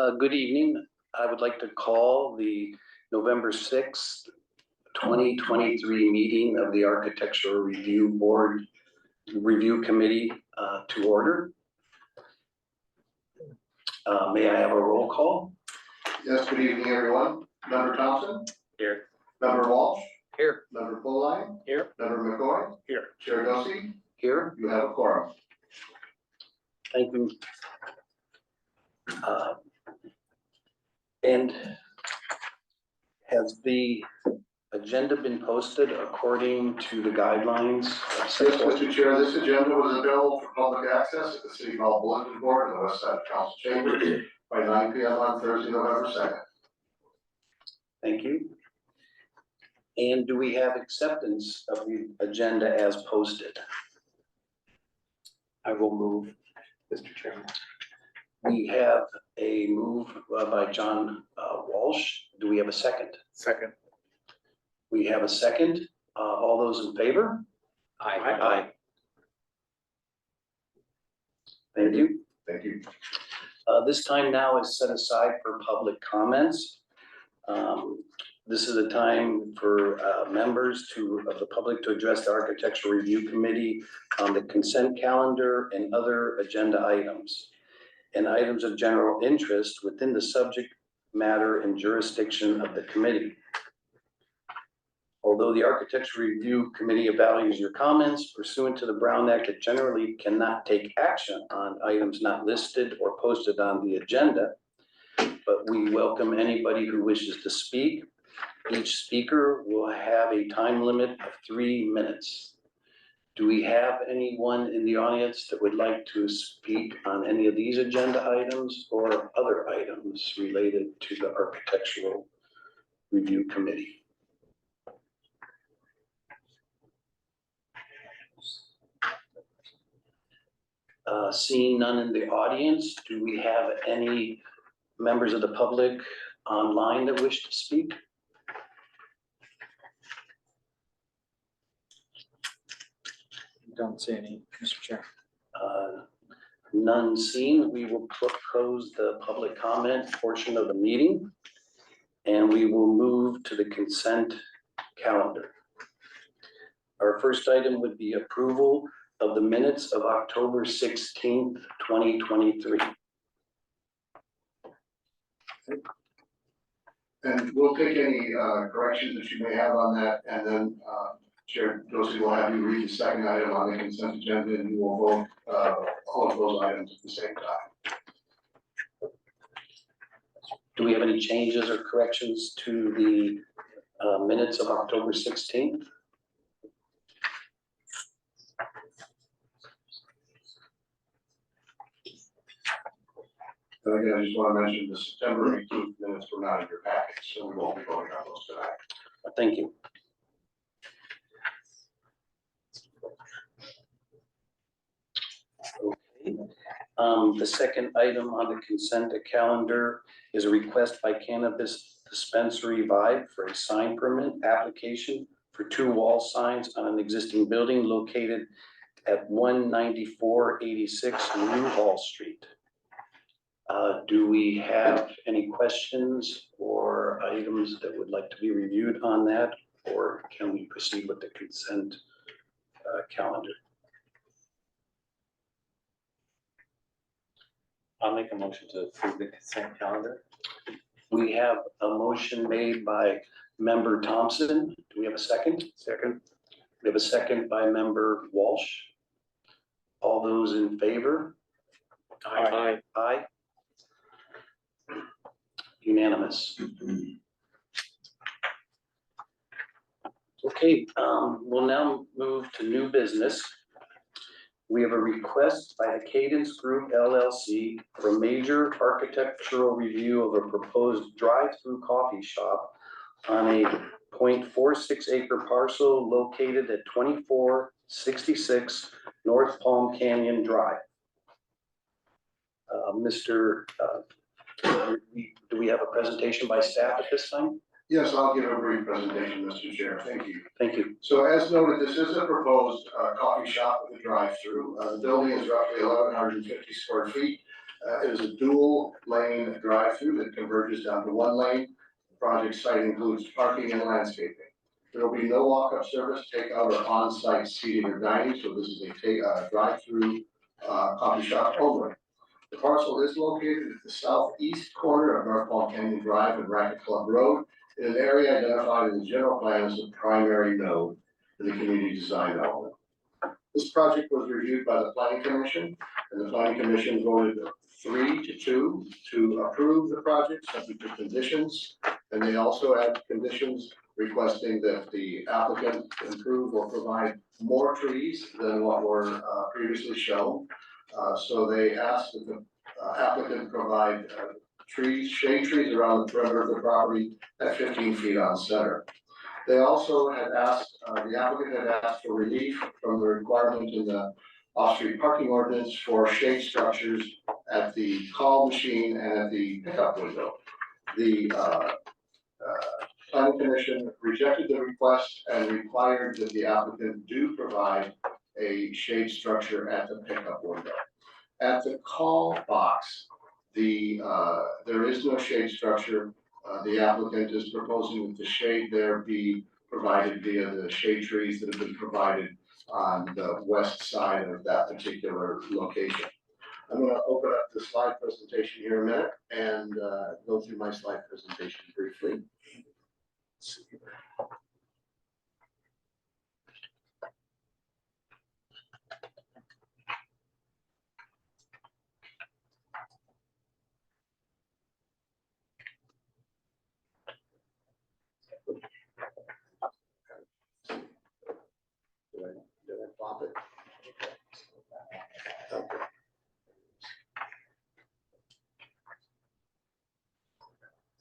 Good evening. I would like to call the November 6th, 2023 meeting of the Architectural Review Board Review Committee to order. May I have a roll call? Yes, good evening, everyone. Member Thompson? Here. Member Walsh? Here. Member Poline? Here. Member McCoy? Here. Chair Dosey? Here. You have a quorum. Thank you. And has the agenda been posted according to the guidelines? Yes, Mr. Chair, this agenda was available for public access at the City Hall Bulletin Board in the West Side Council Chambers by 9 p.m. on Thursday, November 2nd. Thank you. And do we have acceptance of the agenda as posted? I will move, Mr. Chairman. We have a move by John Walsh. Do we have a second? Second. We have a second. All those in favor? Aye. Aye. Thank you. Thank you. This time now is set aside for public comments. This is a time for members of the public to address the Architectural Review Committee on the consent calendar and other agenda items and items of general interest within the subject matter and jurisdiction of the committee. Although the Architectural Review Committee values your comments pursuant to the Brown Act, it generally cannot take action on items not listed or posted on the agenda, but we welcome anybody who wishes to speak. Each speaker will have a time limit of 3 minutes. Do we have anyone in the audience that would like to speak on any of these agenda items or other items related to the Architectural Review Committee? Seeing none in the audience, do we have any members of the public online that wish to speak? Don't see any, Mr. Chair. None seen. We will close the public comment portion of the meeting and we will move to the consent calendar. Our first item would be approval of the minutes of October 16th, 2023. And we'll take any corrections that you may have on that, and then Chair Dosey will have you read the second item on the consent agenda, and you will vote all of those items at the same time. Do we have any changes or corrections to the minutes of October 16th? And again, I just want to mention the September 18th minutes were not in your package, so we won't be voting on those tonight. Thank you. Okay. The second item on the consent calendar is a request by Cannabis Dispensary Vibe for a sign permit application for 2 wall signs on an existing building located at 19486 New Hall Street. Do we have any questions or items that would like to be reviewed on that, or can we proceed with the consent calendar? I'll make a motion to approve the consent calendar. We have a motion made by Member Thompson. Do we have a second? Second. We have a second by Member Walsh. All those in favor? Aye. Aye. Unanimous. Okay, we'll now move to new business. We have a request by the Cadence Group LLC for a major architectural review of a proposed drive-through coffee shop on a 0.46 acre parcel located at 2466 North Palm Canyon Drive. Do we have a presentation by staff at this time? Yes, I'll give a brief presentation, Mr. Chair. Thank you. Thank you. So as noted, this is a proposed coffee shop with a drive-through. The building is roughly 1,150 square feet. It is a dual lane drive-through that converges down to one lane. The project site includes parking and landscaping. There will be no walk-up service, takeout, or on-site seating or dining, so this is a drive-through coffee shop only. The parcel is located at the southeast corner of North Palm Canyon Drive and Racket Club Road, in an area identified in the general plan as the primary node in the community design element. This project was reviewed by the Planning Commission, and the Planning Commission voted 3-2 to approve the project subject to conditions. And they also had conditions requesting that the applicant improve or provide more trees than what were previously shown. So they asked that the applicant provide trees, shade trees around the perimeter of the property at 15 feet on center. They also had asked, the applicant had asked for relief from the requirement in the off-street parking ordinance for shade structures at the call machine and at the pickup window. The Planning Commission rejected the request and required that the applicant do provide a shade structure at the pickup window. At the call box, there is no shade structure. The applicant is proposing that the shade there be provided via the shade trees that have been provided on the west side of that particular location. I'm going to open up the slide presentation here in a minute and go through my slide presentation briefly. Let's see. Did I flop it? Okay.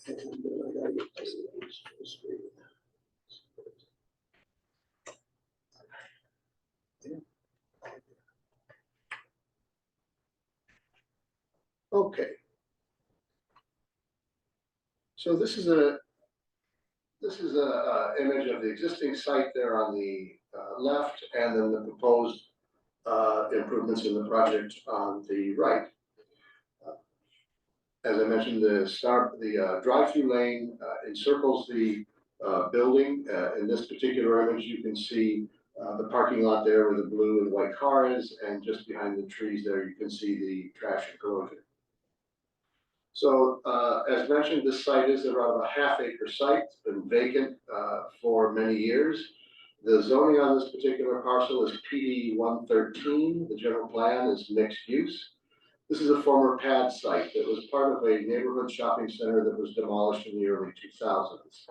And I gotta get this full screen. Okay. So this is a image of the existing site there on the left, and then the proposed improvements in the project on the right. As I mentioned, the drive-through lane encircles the building. In this particular image, you can see the parking lot there where the blue and white car is, and just behind the trees there, you can see the trash enclosure. So as mentioned, this site is around a half-acre site. It's been vacant for many years. The zoning on this particular parcel is PD 113. The general plan is mixed use. This is a former pad site that was part of a neighborhood shopping center that was demolished in the early 2000s.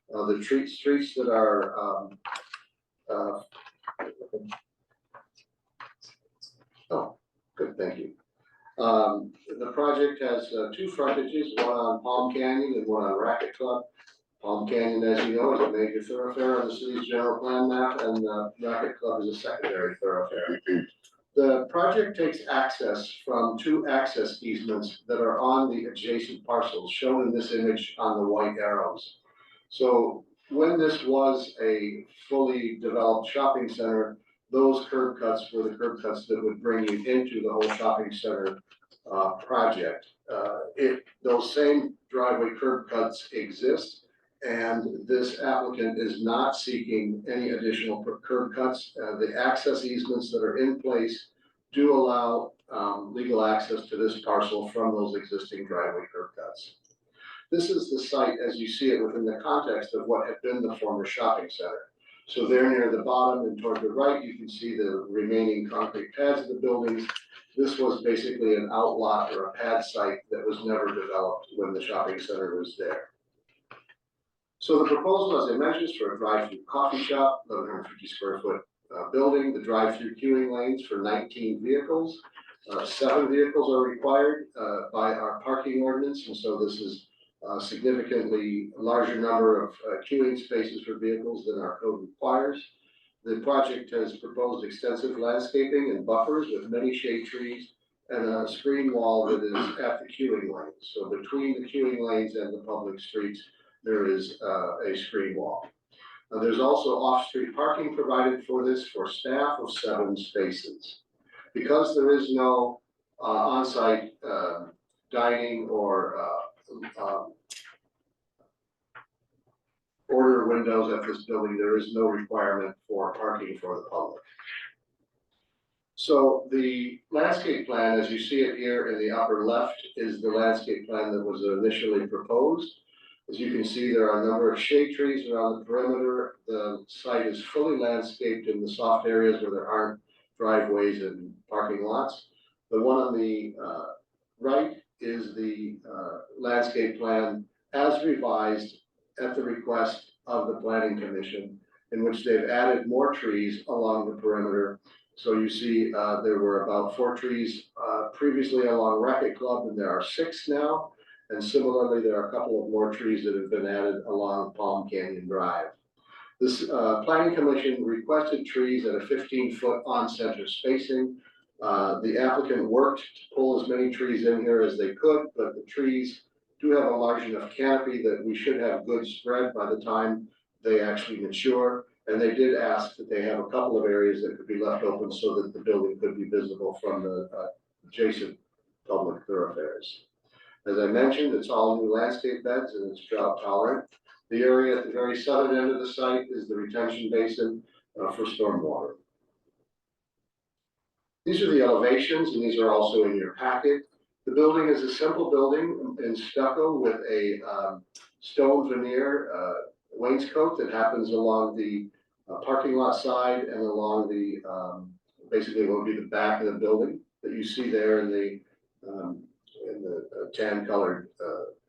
The streets that are oh, good, thank you. The project has two frontages, one on Palm Canyon and one on Racket Club. Palm Canyon, as you know, is a major thoroughfare on the city's general plan map, and Racket Club is a secondary thoroughfare. The project takes access from two access easements that are on the adjacent parcels, shown in this image on the white arrows. So when this was a fully developed shopping center, those curb cuts were the curb cuts that would bring you into the whole shopping center project. Those same driveway curb cuts exist, and this applicant is not seeking any additional curb cuts. The access easements that are in place do allow legal access to this parcel from those existing driveway curb cuts. This is the site as you see it within the context of what had been the former shopping center. So there near the bottom and toward the right, you can see the remaining concrete pads of the buildings. This was basically an outlot or a pad site that was never developed when the shopping center was there. So the proposal, as I mentioned, is for a drive-through coffee shop, 1,150 square foot building, the drive-through queuing lanes for 19 vehicles. 7 vehicles are required by our parking ordinance, and so this is a significantly larger number of queuing spaces for vehicles than our code requires. The project has proposed extensive landscaping and buffers with many shade trees and a screen wall that is at the queuing lanes. So between the queuing lanes and the public streets, there is a screen wall. There's also off-street parking provided for this for staff of 7 spaces. Because there is no on-site dining or order windows at this building, there is no requirement for parking for the public. So the landscape plan, as you see it here in the upper left, is the landscape plan that was initially proposed. As you can see, there are a number of shade trees around the perimeter. The site is fully landscaped in the soft areas where there aren't driveways and parking lots. The one on the right is the landscape plan as revised at the request of the Planning Commission, in which they've added more trees along the perimeter. So you see there were about 4 trees previously along Racquet Club, and there are 6 now. And similarly, there are a couple of more trees that have been added along Palm Canyon Drive. This Planning Commission requested trees at a 15-foot on-center spacing. The applicant worked to pull as many trees in here as they could, but the trees do have a large enough canopy that we should have good spread by the time they actually mature. And they did ask that they have a couple of areas that could be left open so that the building could be visible from the adjacent public thoroughfares. As I mentioned, it's all new landscape beds and it's drought tolerant. The area at the very southern end of the site is the retention basin for stormwater. These are the elevations, and these are also in your packet. The building is a simple building in stucco with a stone veneer wainscot that happens along the parking lot side and along the basically what would be the back of the building that you see there in the tan colored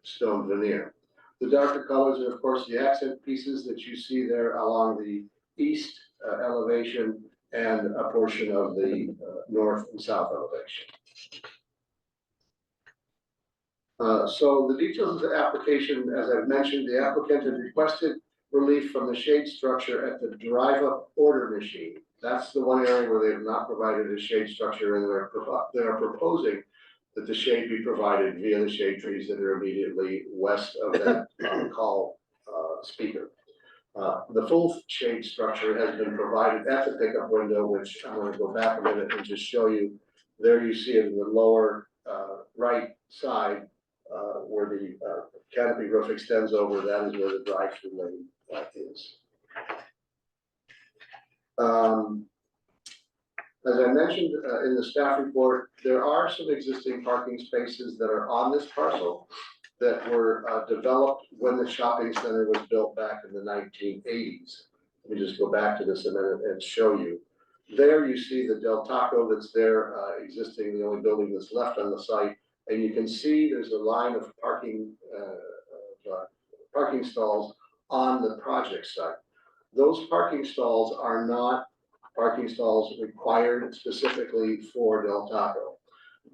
stone veneer. The darker colors are of course the accent pieces that you see there along the east elevation and a portion of the north and south elevation. So the details of the application, as I've mentioned, the applicant had requested relief from the shade structure at the drive-up order machine. That's the one area where they have not provided a shade structure, and they are proposing that the shade be provided via the shade trees that are immediately west of that call speaker. The full shade structure has been provided at the pickup window, which I'm going to go back a minute and just show you. There you see it in the lower right side where the canopy roof extends over. That is where the drive-through lane is. As I mentioned in the staff report, there are some existing parking spaces that are on this parcel that were developed when the shopping center was built back in the 1980s. Let me just go back to this a minute and show you. There you see the Del Taco that's there existing, the only building that's left on the site. And you can see there's a line of parking stalls on the project site. Those parking stalls are not parking stalls required specifically for Del Taco.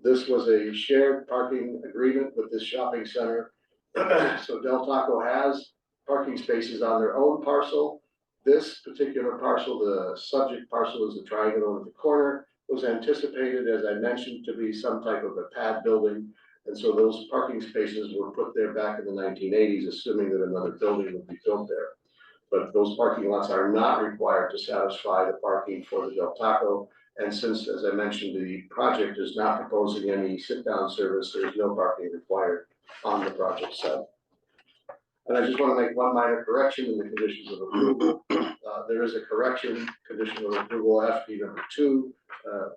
This was a shared parking agreement with this shopping center. So Del Taco has parking spaces on their own parcel. This particular parcel, the subject parcel is the triangle over the corner, was anticipated, as I mentioned, to be some type of a pad building. And so those parking spaces were put there back in the 1980s, assuming that another building would be built there. But those parking lots are not required to satisfy the parking for the Del Taco. And since, as I mentioned, the project is not proposing any sit-down service, there's no parking required on the project site. And I just want to make one minor correction in the conditions of approval. There is a correction, condition of approval FP number 2,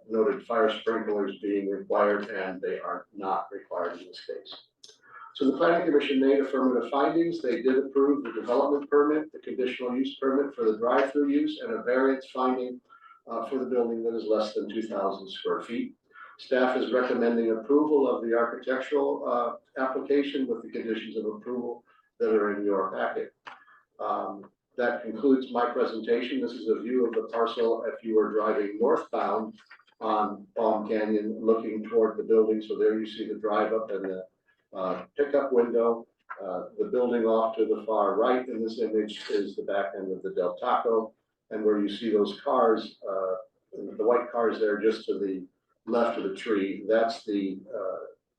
noted fire sprinklers being required, and they are not required in this case. So the Planning Commission made affirmative findings. They did approve the development permit, the conditional use permit for the drive-through use, and a variance finding for the building that is less than 2,000 square feet. Staff is recommending approval of the architectural application with the conditions of approval that are in your packet. That concludes my presentation. This is a view of the parcel if you are driving northbound on Palm Canyon looking toward the building. So there you see the drive up and the pickup window. The building off to the far right in this image is the back end of the Del Taco. And where you see those cars, the white cars there just to the left of the tree, that's the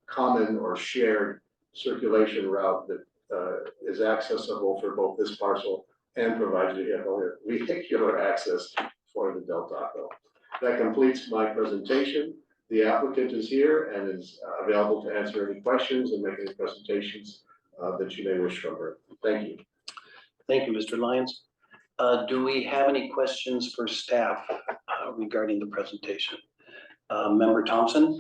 common or shared circulation route that is accessible for both this parcel and provides vehicular access for the Del Taco. That completes my presentation. The applicant is here and is available to answer any questions and make any presentations that you may wish from her. Thank you. Thank you, Mr. Lyons. Do we have any questions for staff regarding the presentation? Member Thompson?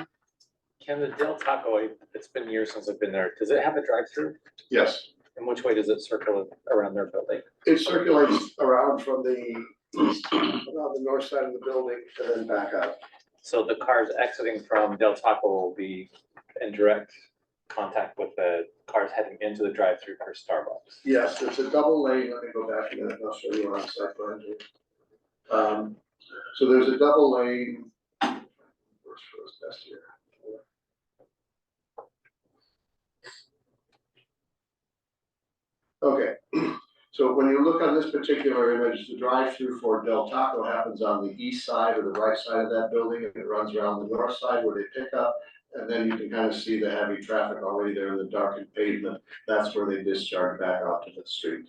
Can the Del Taco, it's been years since I've been there, does it have a drive-through? Yes, And which way does it circle around their building? it circulates around from the east, around the north side of the building and then back out. So the cars exiting from Del Taco will be in direct contact with the cars heading into the drive-through for Starbucks. Yes, it's a double lane. Let me go back a minute and I'll show you on site plan here. So there's a double lane. Where's best here? Okay, so when you look on this particular image, the drive-through for Del Taco happens on the east side or the right side of that building, and it runs around the north side where they pick up. And then you can kind of see the heavy traffic already there in the darkened pavement. That's where they discharge back out to the street.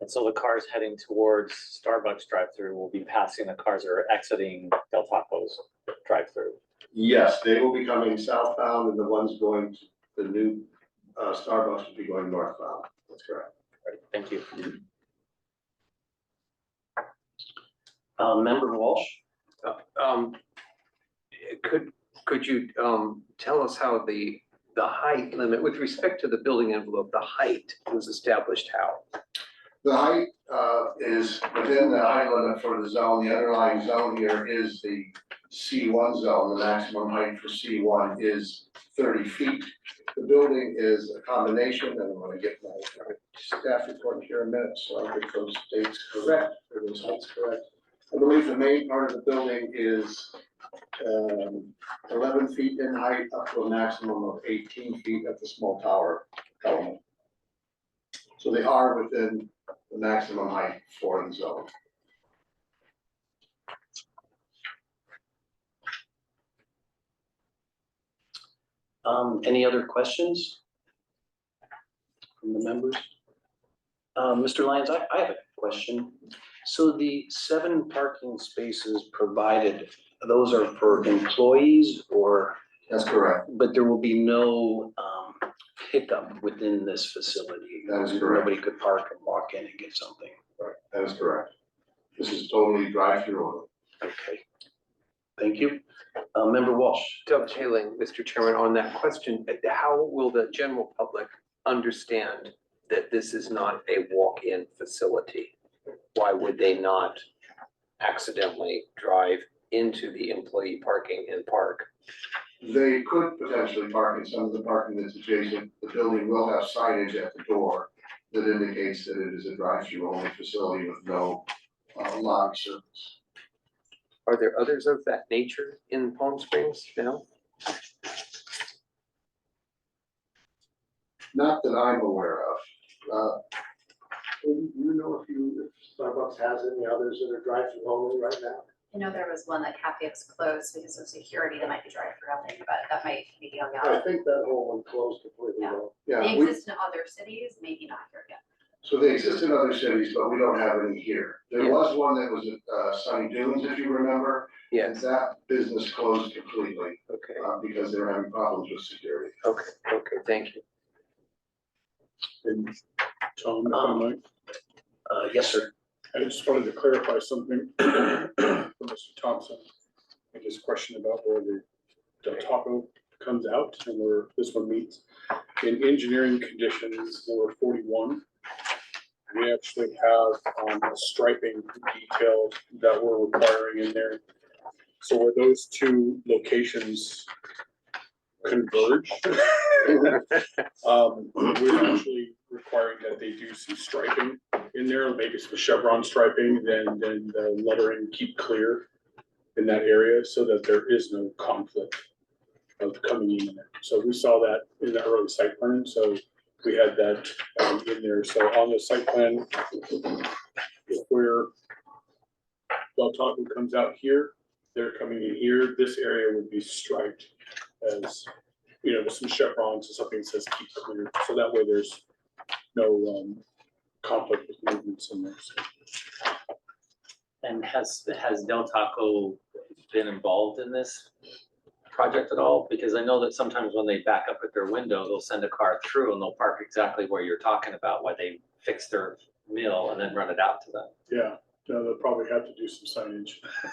And so the cars heading towards Starbucks drive-through will be passing the cars that are exiting Del Taco's drive-through. Yes, they will be coming southbound, and the ones going to the new Starbucks will be going northbound. That's correct. Right, thank you. Member Walsh? Could you tell us how the height limit, with respect to the building envelope, the height was established how? The height is within the height limit for the zone. The underlying zone here is the C1 zone. The maximum height for C1 is 30 feet. The building is a combination, and I'm gonna get my staff report here in a minute, so I'll get those dates correct, or those heights correct. I believe the main part of the building is 11 feet in height, up to a maximum of 18 feet at the small tower element. So they are within the maximum height for the zone. Any other questions from the members? Mr. Lyons, I have a question. So the 7 parking spaces provided, those are for employees or, That's correct. but there will be no pickup within this facility? That is correct. Nobody could park and walk in and get something? Right, that is correct. This is totally drive-through only. Okay, thank you. Member Walsh? Dovetailing, Mr. Chairman, on that question, how will the general public understand that this is not a walk-in facility? Why would they not accidentally drive into the employee parking and park? They could potentially park in some of the parking that's adjacent. The building will have signage at the door that indicates that it is a drive-through only facility with no lobby service. Are there others of that nature in Palm Springs now? Not that I'm aware of. Do you know if Starbucks has any others that are drive-through only right now? I know there was one that Cafe closed because of security that might be drive-through only, but that might be on I out. think that whole one closed completely. Yeah. though. They Yeah, we, exist in other cities, maybe not here yet. so they exist in other cities, but we don't have any here. There Yeah. was one that was at Sunny Dunes, if you remember. And Yes, that business closed completely okay, because they were having problems with security. okay, thank you. Tom, if I might, Yes, sir. I just wanted to clarify something for Mr. Thompson. And his question about where the Del Taco comes out and where this one meets. In engineering conditions, number 41, we actually have a striping detail that we're requiring in there. So where those two locations converge, we're actually requiring that they do some striping in there, maybe some chevron striping, then the lettering keep clear in that area so that there is no conflict of coming in there. So we saw that in the early site plan, so we had that in there. So on the site plan, where Del Taco comes out here, they're coming in here, this area would be striped as, you know, with some chevrons or something that says keep clear. So that way there's no conflict with movements in there. So And has Del Taco been involved in this project at all? Because I know that sometimes when they back up at their window, they'll send a car through and they'll park exactly where you're talking about, while they fix their meal and then run it out to them. Yeah, no, they'll probably have to do some signage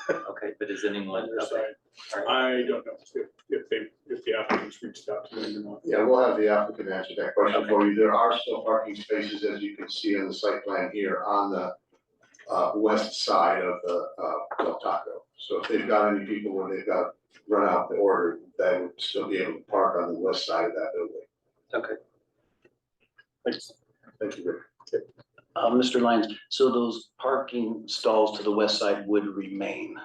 Okay, but is anyone, on their okay, side. I don't know if the applicants reached out to them or not. Yeah, we'll have the applicant answer that question for you. There are still parking spaces, as you can see on the site plan here, on the west side of the Del Taco. So if they've got any people where they've got run out the order, they would still be able to park on the west side of that building. okay. Thanks. Thank you, Rick. Mr. Lyons, so those parking stalls to the west side would remain?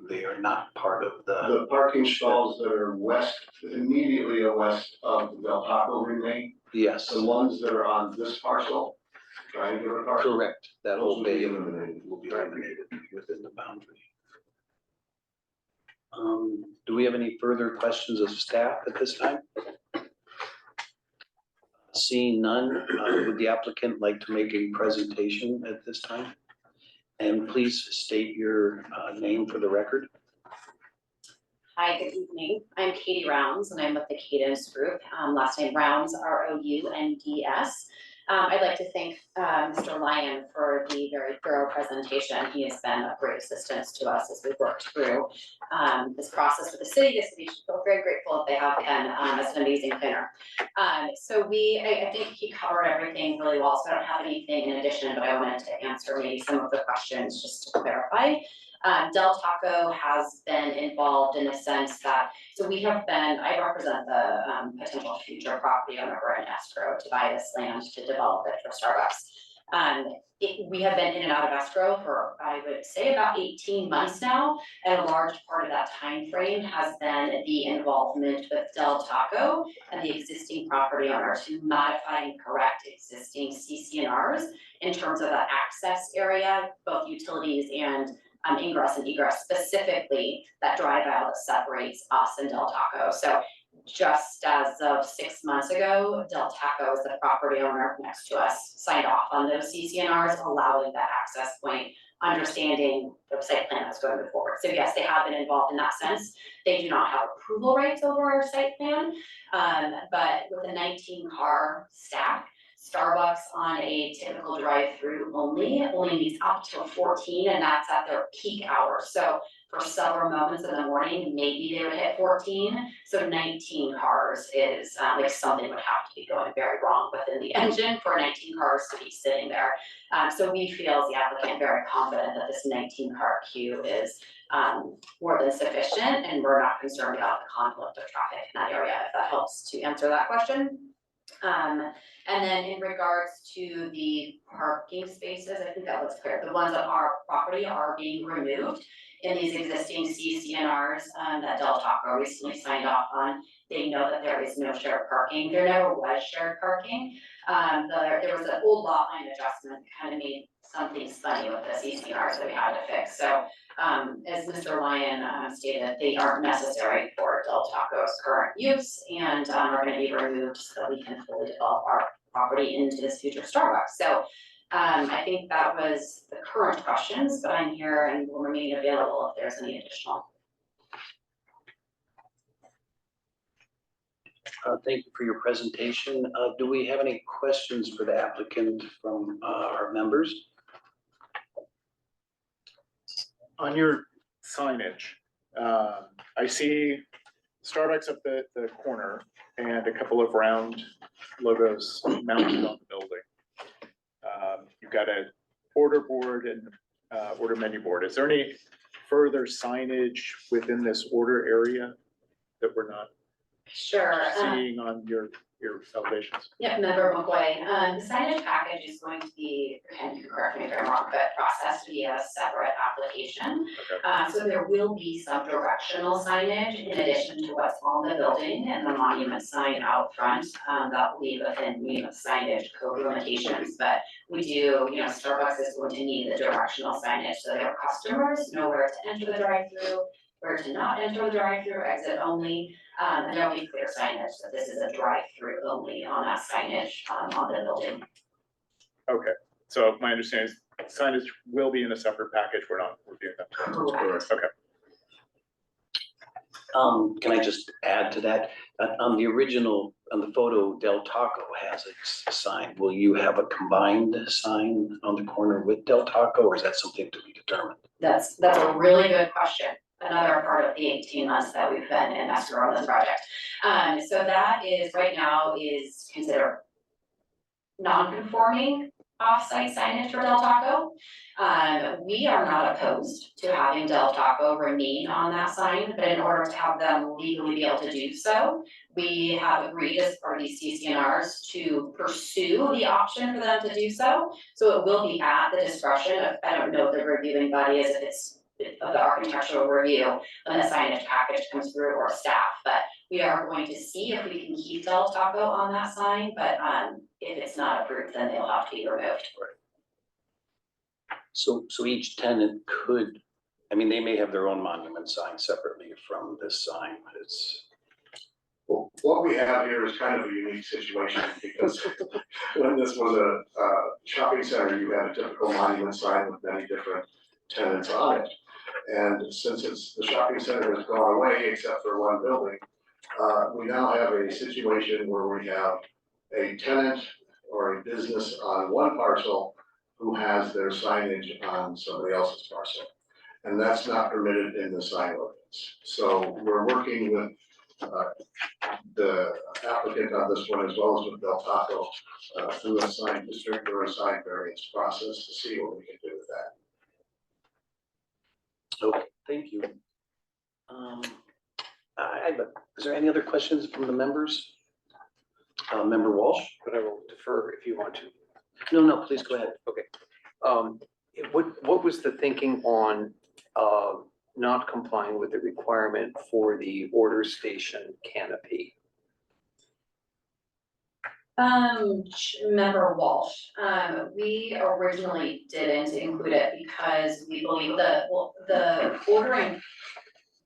They are not part of the, The parking stalls that are west, immediately west of the Del Taco remain. yes, The ones that are on this parcel, triangular parcel, correct, that those whole will be bay eliminated. will be eliminated within the boundary. Do we have any further questions of staff at this time? Seeing none, would the applicant like to make a presentation at this time? And please state your name for the record. Hi, good evening. I'm Katie Rounds and I'm with the Cadence Group. Last name Rounds, Rounds. I'd like to thank Mr. Lyon for the very thorough presentation. He has been of great assistance to us as we've worked through this process with the city. The city should feel very grateful if they have him as an amazing planner. So I think he covered everything really well, so I don't have anything in addition, but I wanted to answer maybe some of the questions just to clarify. Del Taco has been involved in the sense that, so we have been, I represent the potential future property owner. We're in escrow to buy this land to develop it for Starbucks. We have been in and out of escrow for, I would say, about 18 months now. And a large part of that time frame has been the involvement with Del Taco and the existing property owner to modify and correct existing CCNRs in terms of the access area, both utilities and ingress and egress, specifically that drive aisle that separates us and Del Taco. So just as of 6 months ago, Del Taco, as the property owner next to us, signed off on those CCNRs, allowing that access point, understanding the site plan that's going forward. So yes, they have been involved in that sense. They do not have approval rights over our site plan, but with a 19-car stack, Starbucks on a typical drive-through only meets up to 14, and that's at their peak hours. So for several moments in the morning, maybe they would hit 14. So 19 cars is like something would have to be going very wrong within the engine for 19 cars to be sitting there. So we feel as the applicant very confident that this 19-car queue is more than sufficient, and we're not concerned about the conflict of traffic in that area, if that helps to answer that question. And then in regards to the parking spaces, I think that was clear. The ones on our property are being removed in these existing CCNRs that Del Taco recently signed off on. They know that there is no shared parking. There never was shared parking. There was an old lot line adjustment that kind of made some things funny with the CCNRs that we had to fix. So as Mr. Lyon stated, they aren't necessary for Del Taco's current use and are going to be removed so that we can fully develop our property into this future Starbucks. So I think that was the current questions, but I'm here and will remain available if there's any additional. Thank you for your presentation. Do we have any questions for the applicant from our members? On your signage, I see Starbucks up the corner and a couple of round logos mounted on the building. You've got a order board and order menu board. Is there any further signage within this order area that we're not Sure. seeing on your elevations? Yep, Member McCoy. The signage package is going to be, and you can correct me if I'm wrong, but processed via a separate application. So there will be some directional signage in addition to what's on the building and the monument sign out front. That will be within signage code limitations, but we do, Starbucks is going to need the directional signage so their customers know where to enter the drive-through, where to not enter the drive-through, exit only. And there'll be clear signage that this is a drive-through only on that signage on the building. Okay, so my understanding is signage will be in a separate package. We're not reviewing that. Correct. Okay. Can I just add to that? On the original, on the photo, Del Taco has a sign. Will you have a combined sign on the corner with Del Taco, or is that something to be determined? That's a really good question. Another part of the 18 months that we've been in escrow on this project. So that is, right now, is considered non-conforming off-site signage for Del Taco. We are not opposed to having Del Taco remain on that sign, but in order to have them legally be able to do so, we have agreed as part of these CCNRs to pursue the option for them to do so. So it will be at the discretion of, I don't know if the reviewing body is, if it's of the architectural review, when the signage package comes through, or staff, but we are going to see if we can keep Del Taco on that sign, but if it's not approved, then they'll have to be removed. So each tenant could, I mean, they may have their own monument sign separately from this sign, but it's. Well, what we have here is kind of a unique situation, because when this was a shopping center, you had a typical monument sign with many different tenants on it. And since the shopping center has gone away, except for one building, we now have a situation where we have a tenant or a business on one parcel who has their signage on somebody else's parcel. And that's not permitted in the sign ordinance. So we're working with the applicant on this one, as well as with Del Taco, through a sign district or a sign variance process to see what we can do with that. Okay, thank you. Is there any other questions from the members? Member Walsh? But I will defer if you want to. No, please go ahead. What was the thinking on not complying with the requirement for the order station canopy? Member Walsh, we originally didn't include it because we believe that, well, the ordering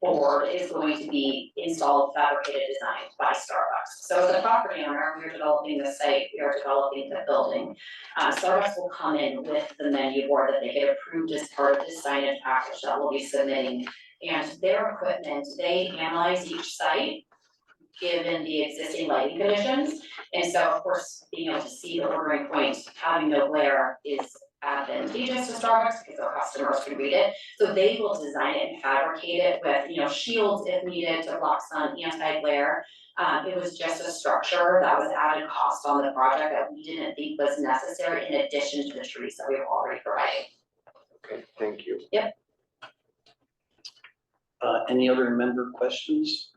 board is going to be installed, fabricated, designed by Starbucks. So as a property owner, we are developing the site, we are developing the building. Starbucks will come in with the menu board that they get approved as part of this signage package that we'll be submitting. And their equipment, they analyze each site, given the existing lighting conditions. And so, of course, being able to see the ordering point, having no glare is advantageous to Starbucks because our customers can read it. So they will design it and fabricate it with, shields if needed to block sun, anti-glare. It was just a structure that was added cost on the project that we didn't think was necessary in addition to the trees that we were already providing. Okay, thank you. Yep. Any other member questions?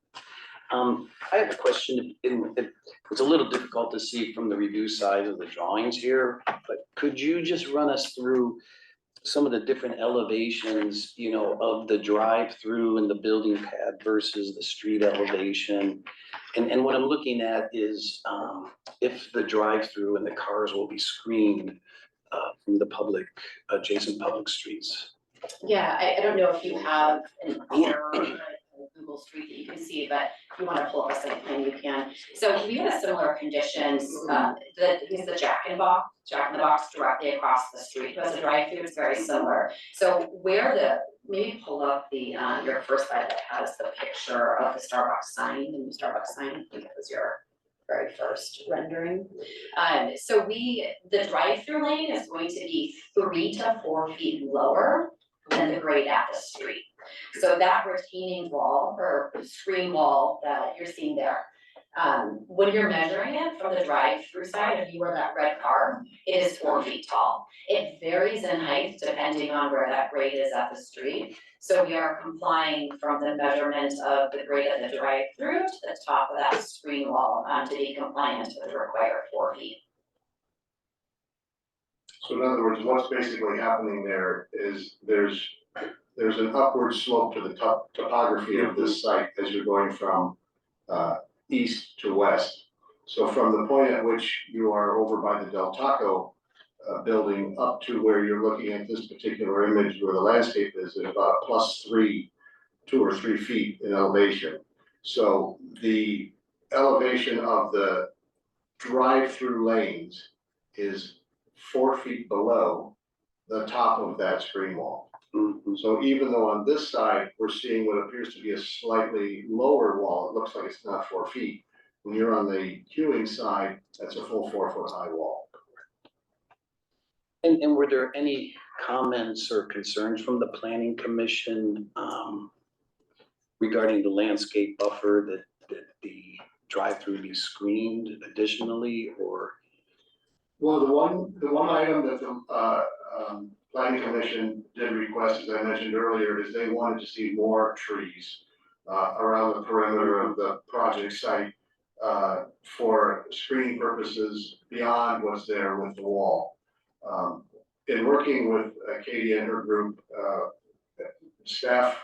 I have a question. It's a little difficult to see from the review side of the drawings here, but could you just run us through some of the different elevations, of the drive-through and the building pad versus the street elevation? And what I'm looking at is if the drive-through and the cars will be screened from the adjacent public streets. Yeah, I don't know if you have an other Google Street that you can see, but if you want to pull up a site plan, you can. So we have a similar conditions, here's the Jack in the Box directly across the street. As a drive-through, it's very similar. So maybe pull up the, your first slide that has the picture of the Starbucks sign, the new Starbucks sign, I think it was your very first rendering. So the drive-through lane is going to be 3 to 4 feet lower than the grade at the street. So that retaining wall or screen wall that you're seeing there, when you're measuring it from the drive-through side, if you were that red car, it is 4 feet tall. It varies in height depending on where that grade is at the street. So we are complying from the measurement of the grade of the drive-through to the top of that screen wall to be compliant with the required 4 feet. So in other words, what's basically happening there is there's an upward slope to the topography of this site as you're going from east to west. So from the point at which you are over by the Del Taco building up to where you're looking at this particular image where the landscape is at about +2 or 3 feet in elevation. So the elevation of the drive-through lanes is 4 feet below the top of that screen wall. Mhm. So even though on this side, we're seeing what appears to be a slightly lower wall, it looks like it's not 4 feet. When you're on the queuing side, that's a full 4 foot high wall. And were there any comments or concerns from the planning commission, regarding the landscape buffer that the drive-through be screened additionally, or? Well, the one item that the, planning commission did request, as I mentioned earlier, is they wanted to see more trees around the perimeter of the project site, for screening purposes beyond what's there with the wall. In working with Katie and her group, staff,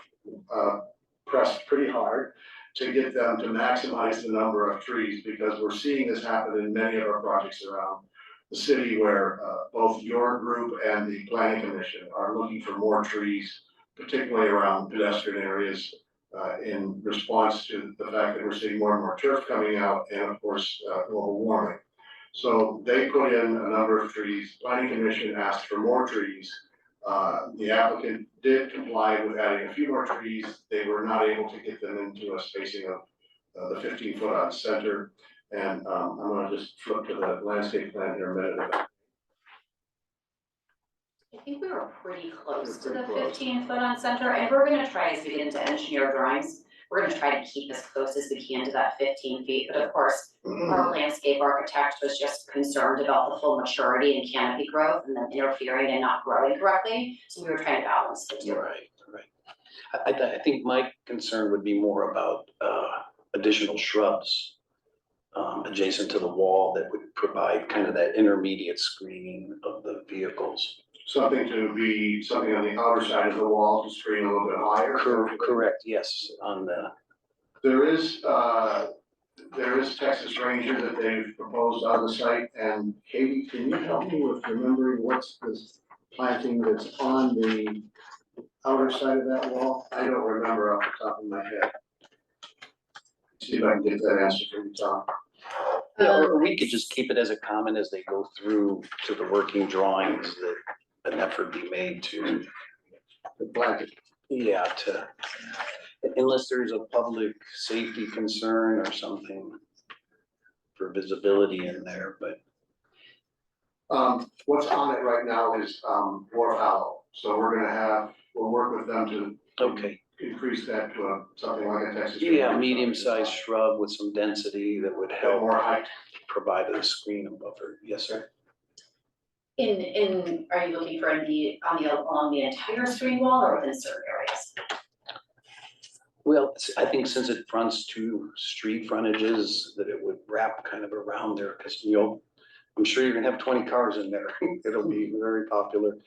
pressed pretty hard to get them to maximize the number of trees, because we're seeing this happen in many of our projects around the city, where both your group and the planning commission are looking for more trees, particularly around pedestrian areas, in response to the fact that we're seeing more and more turf coming out, and of course, global warming. So they put in a number of trees. Planning commission asked for more trees. The applicant did comply with adding a few more trees. They were not able to get them into a spacing of the 15 foot on center. And I'm gonna just flip to the landscape plan here a minute. I think we were pretty close to We're the pretty close. 15 foot on center, and we're gonna try, as we get into engineer drawings, we're gonna try to keep as close as we can to that 15 feet, but of course, our landscape architect was just concerned about the full maturity and canopy growth and then interfering and not growing correctly, so we were trying to balance the two. Right. I think my concern would be more about, additional shrubs, adjacent to the wall that would provide kind of that intermediate screening of the vehicles. Something on the outer side of the wall to screen a little bit higher. Correct, yes, on the, There is Texas Ranger that they've proposed on the site, and Katie, can you help me with remembering what's this planting that's on the outer side of that wall? I don't remember off the top of my head. See if I can get that answer from you, Tom. yeah, or we could just keep it as a comment as they go through to the working drawings, that an effort be made to, The blanket. yeah, to, unless there's a public safety concern or something for visibility in there, but. What's on it right now is, dwarf aloe, so we'll work with them to Okay, increase that to something like a Texas. yeah, Ranger. medium-sized shrub with some density that would Bit help more height. provide a screen and buffer, yes, sir? Are you looking for along the entire screen wall or within certain areas? Well, I think since it fronts two street frontages, that it would wrap kind of around there, because I'm sure you're gonna have 20 cars in there. It'll be very popular.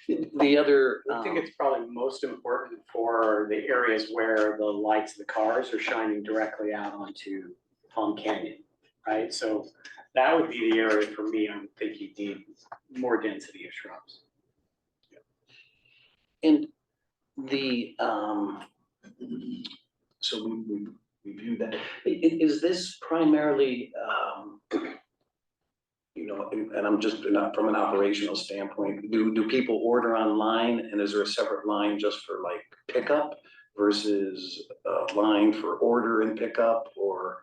The other, I think it's probably most important for the areas where the lights of the cars are shining directly out onto Palm Canyon, right? So that would be the area for me, I would think you need more density of shrubs. and the, so we reviewed that. Is this primarily, and I'm just not from an operational standpoint, do people order online, and is there a separate line just for like pickup versus a line for order and pickup, or?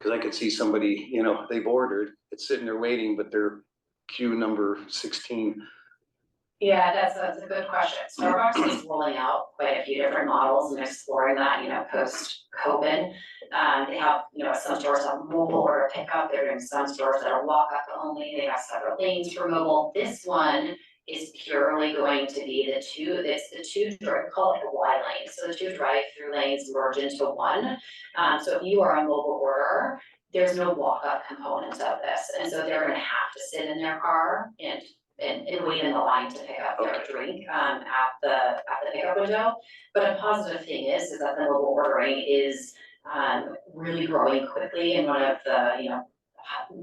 Cause I could see somebody, they've ordered, it's sitting there waiting, but they're queue number 16. Yeah, that's a good question. Starbucks is rolling out quite a few different models and exploring that, post-COVID. They have, some stores have mobile order pickup, they're doing some stores that are walk-up only, they have separate lanes for mobile. This one is purely going to be the two, call it a Y lane, so the two drive-through lanes merge into one. So if you are a mobile order, there's no walk-up component of this, and so they're gonna have to sit in their car and wait in the line to pick up their drink at the pickup window. But a positive thing is that the mobile ordering is really growing quickly and one of the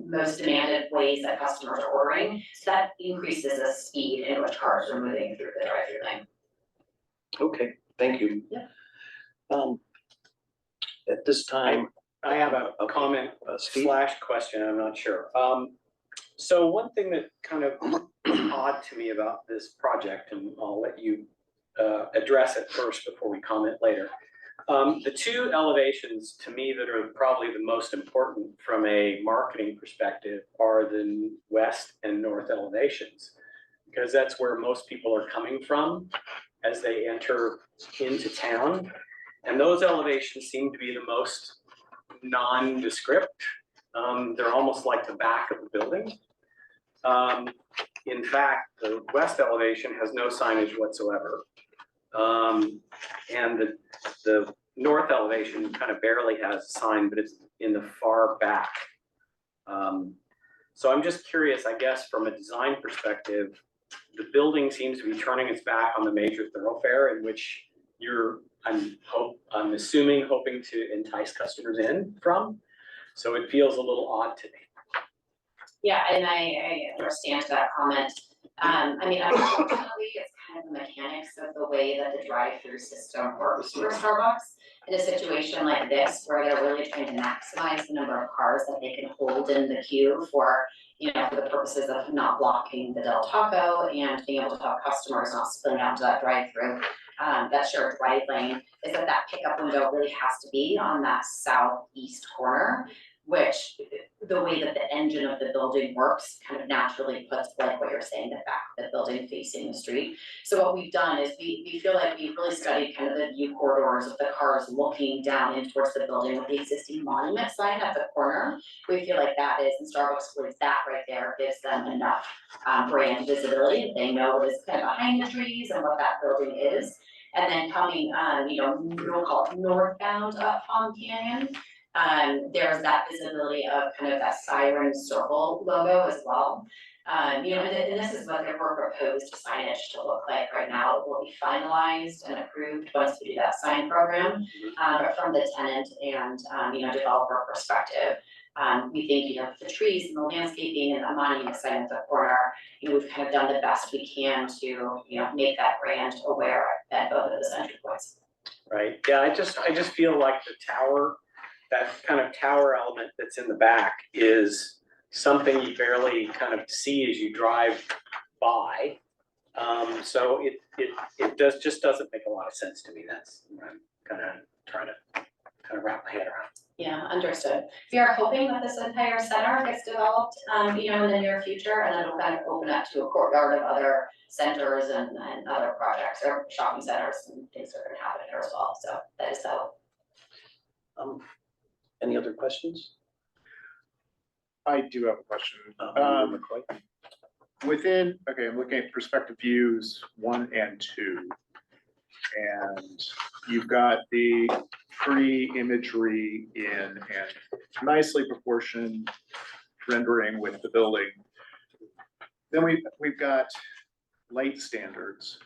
most demanded ways that customers are ordering. So that increases the speed in which cars are moving through the drive-through lane. Okay, thank you. Yeah. At this time, I have a comment Steve? / question, I'm not sure. So one thing that kind of odd to me about this project, and I'll let you address it first before we comment later. The two elevations to me that are probably the most important from a marketing perspective are the west and north elevations, because that's where most people are coming from as they enter into town. And those elevations seem to be the most nondescript. They're almost like the back of the building. In fact, the west elevation has no signage whatsoever. And the north elevation kind of barely has a sign, but it's in the far back. So I'm just curious, I guess, from a design perspective, the building seems to be turning its back on the major thoroughfare in which you're, I'm assuming, hoping to entice customers in from. So it feels a little odd to me. Yeah, and I understand that comment. I mean, unfortunately, it's kind of the mechanics of the way that the drive-through system works for Starbucks. In a situation like this, where they're really trying to maximize the number of cars that they can hold in the queue for, you know, for the purposes of not blocking the Del Taco and being able to have customers not spilling out to that drive-through, that shared drive lane, is that pickup window really has to be on that southeast corner, which the way that the engine of the building works kind of naturally puts, like what you're saying, the back of the building facing the street. So what we've done is we feel like we've really studied kind of the view corridors of the cars looking down in towards the building with the existing monument sign at the corner. We feel like that is, and Starbucks believes that right there gives them enough brand visibility. They know what is kind of behind the trees and what that building is. And then coming, you know, we'll call it northbound up Palm Canyon. There's that visibility of kind of that siren circle logo as well. You know, and this is what their proposed signage to look like right now. It will be finalized and approved once we do that sign program. But from the tenant and, you know, developer perspective, we think, you know, the trees and the landscaping and the monument sign at the corner, you know, we've kind of done the best we can to, you know, make that brand aware at both of the entry points. Right, yeah, I just feel like the tower, that kind of tower element that's in the back is something you barely kind of see as you drive by. So it just doesn't make a lot of sense to me. That's what I'm kind of trying to kind of wrap my head around. Yeah, understood. We are hoping that this entire center gets developed, you know, in the near future, and then it'll kind of open up to a courtyard of other centers and other projects or shopping centers and things are gonna happen there as well. So that is so. Any other questions? I do have a question. Member McCoy? Within, okay, I'm looking at perspective views 1 and 2. And you've got the pretty imagery in and nicely proportioned rendering with the building. Then we've got light standards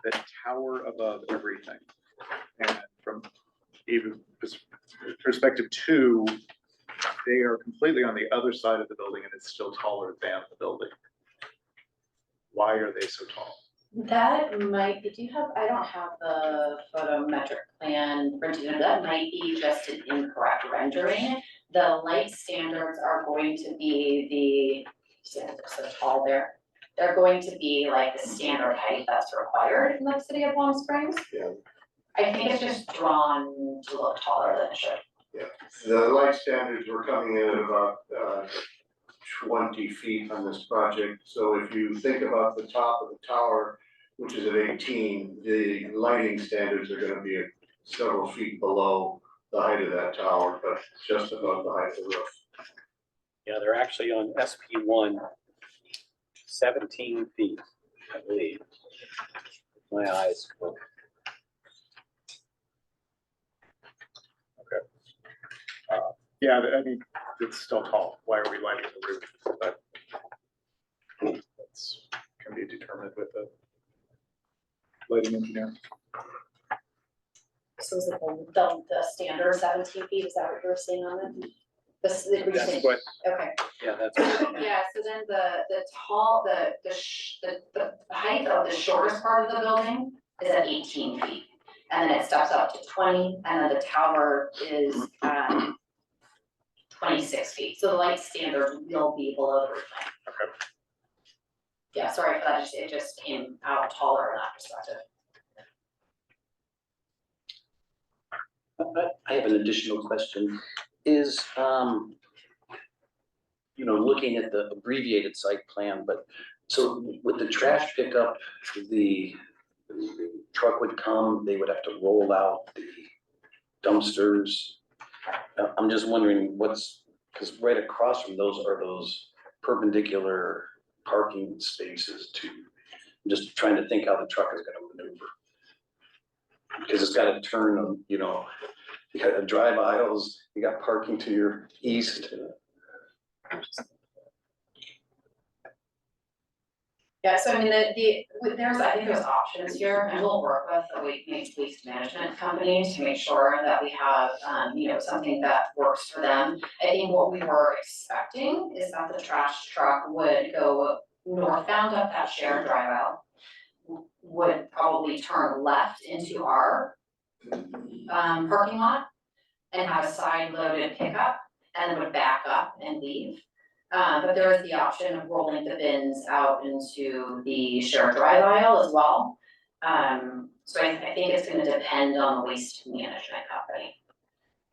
that tower above everything. And from even perspective 2, they are completely on the other side of the building and it's still taller than the building. Why are they so tall? That might be, I don't have the photometric plan printed, that might be just an incorrect rendering. The light standards are going to be they're so tall there. They're going to be like the standard height that's required in the city of Palm Springs. Yeah. I think it's just drawn to look taller than it should. Yeah, the light standards were coming in at about 20 feet on this project. So if you think about the top of the tower, which is at 18, the lighting standards are gonna be several feet below the height of that tower, but just above the height of the roof. Yeah, they're actually on SP1, 17 feet, I believe. My eyes. Yeah, I mean, it's still tall. Why are we lighting the roof? But that's can be determined with the lighting engineer. So is it the standard 17 feet, is that what you were saying on it? That's what, Okay. Yeah, that's what Yeah, so then the height of the shortest part of the building is at 18 feet. And then it steps up to 20, and then the tower is 26 feet. So the light standard will be below the roof line. Okay. Yeah, sorry for that, it just came out taller in that perspective. I have an additional question. Is, looking at the abbreviated site plan, but so with the trash pickup, the truck would come, they would have to roll out the dumpsters. I'm just wondering because right across from those are those perpendicular parking spaces to, I'm just trying to think how the truck is gonna maneuver. Because it's gotta turn, you gotta drive aisles, you got parking to your east. Yeah, so I mean, I think there's options here, and we'll work with the waste management company to make sure that we have, something that works for them. I think what we were expecting is that the trash truck would go northbound up that shared drive aisle, would probably turn left into our parking lot and have a side loaded pickup, and then would back up and leave. But there is the option of rolling the bins out into the shared drive aisle as well. So I think it's gonna depend on the waste management company.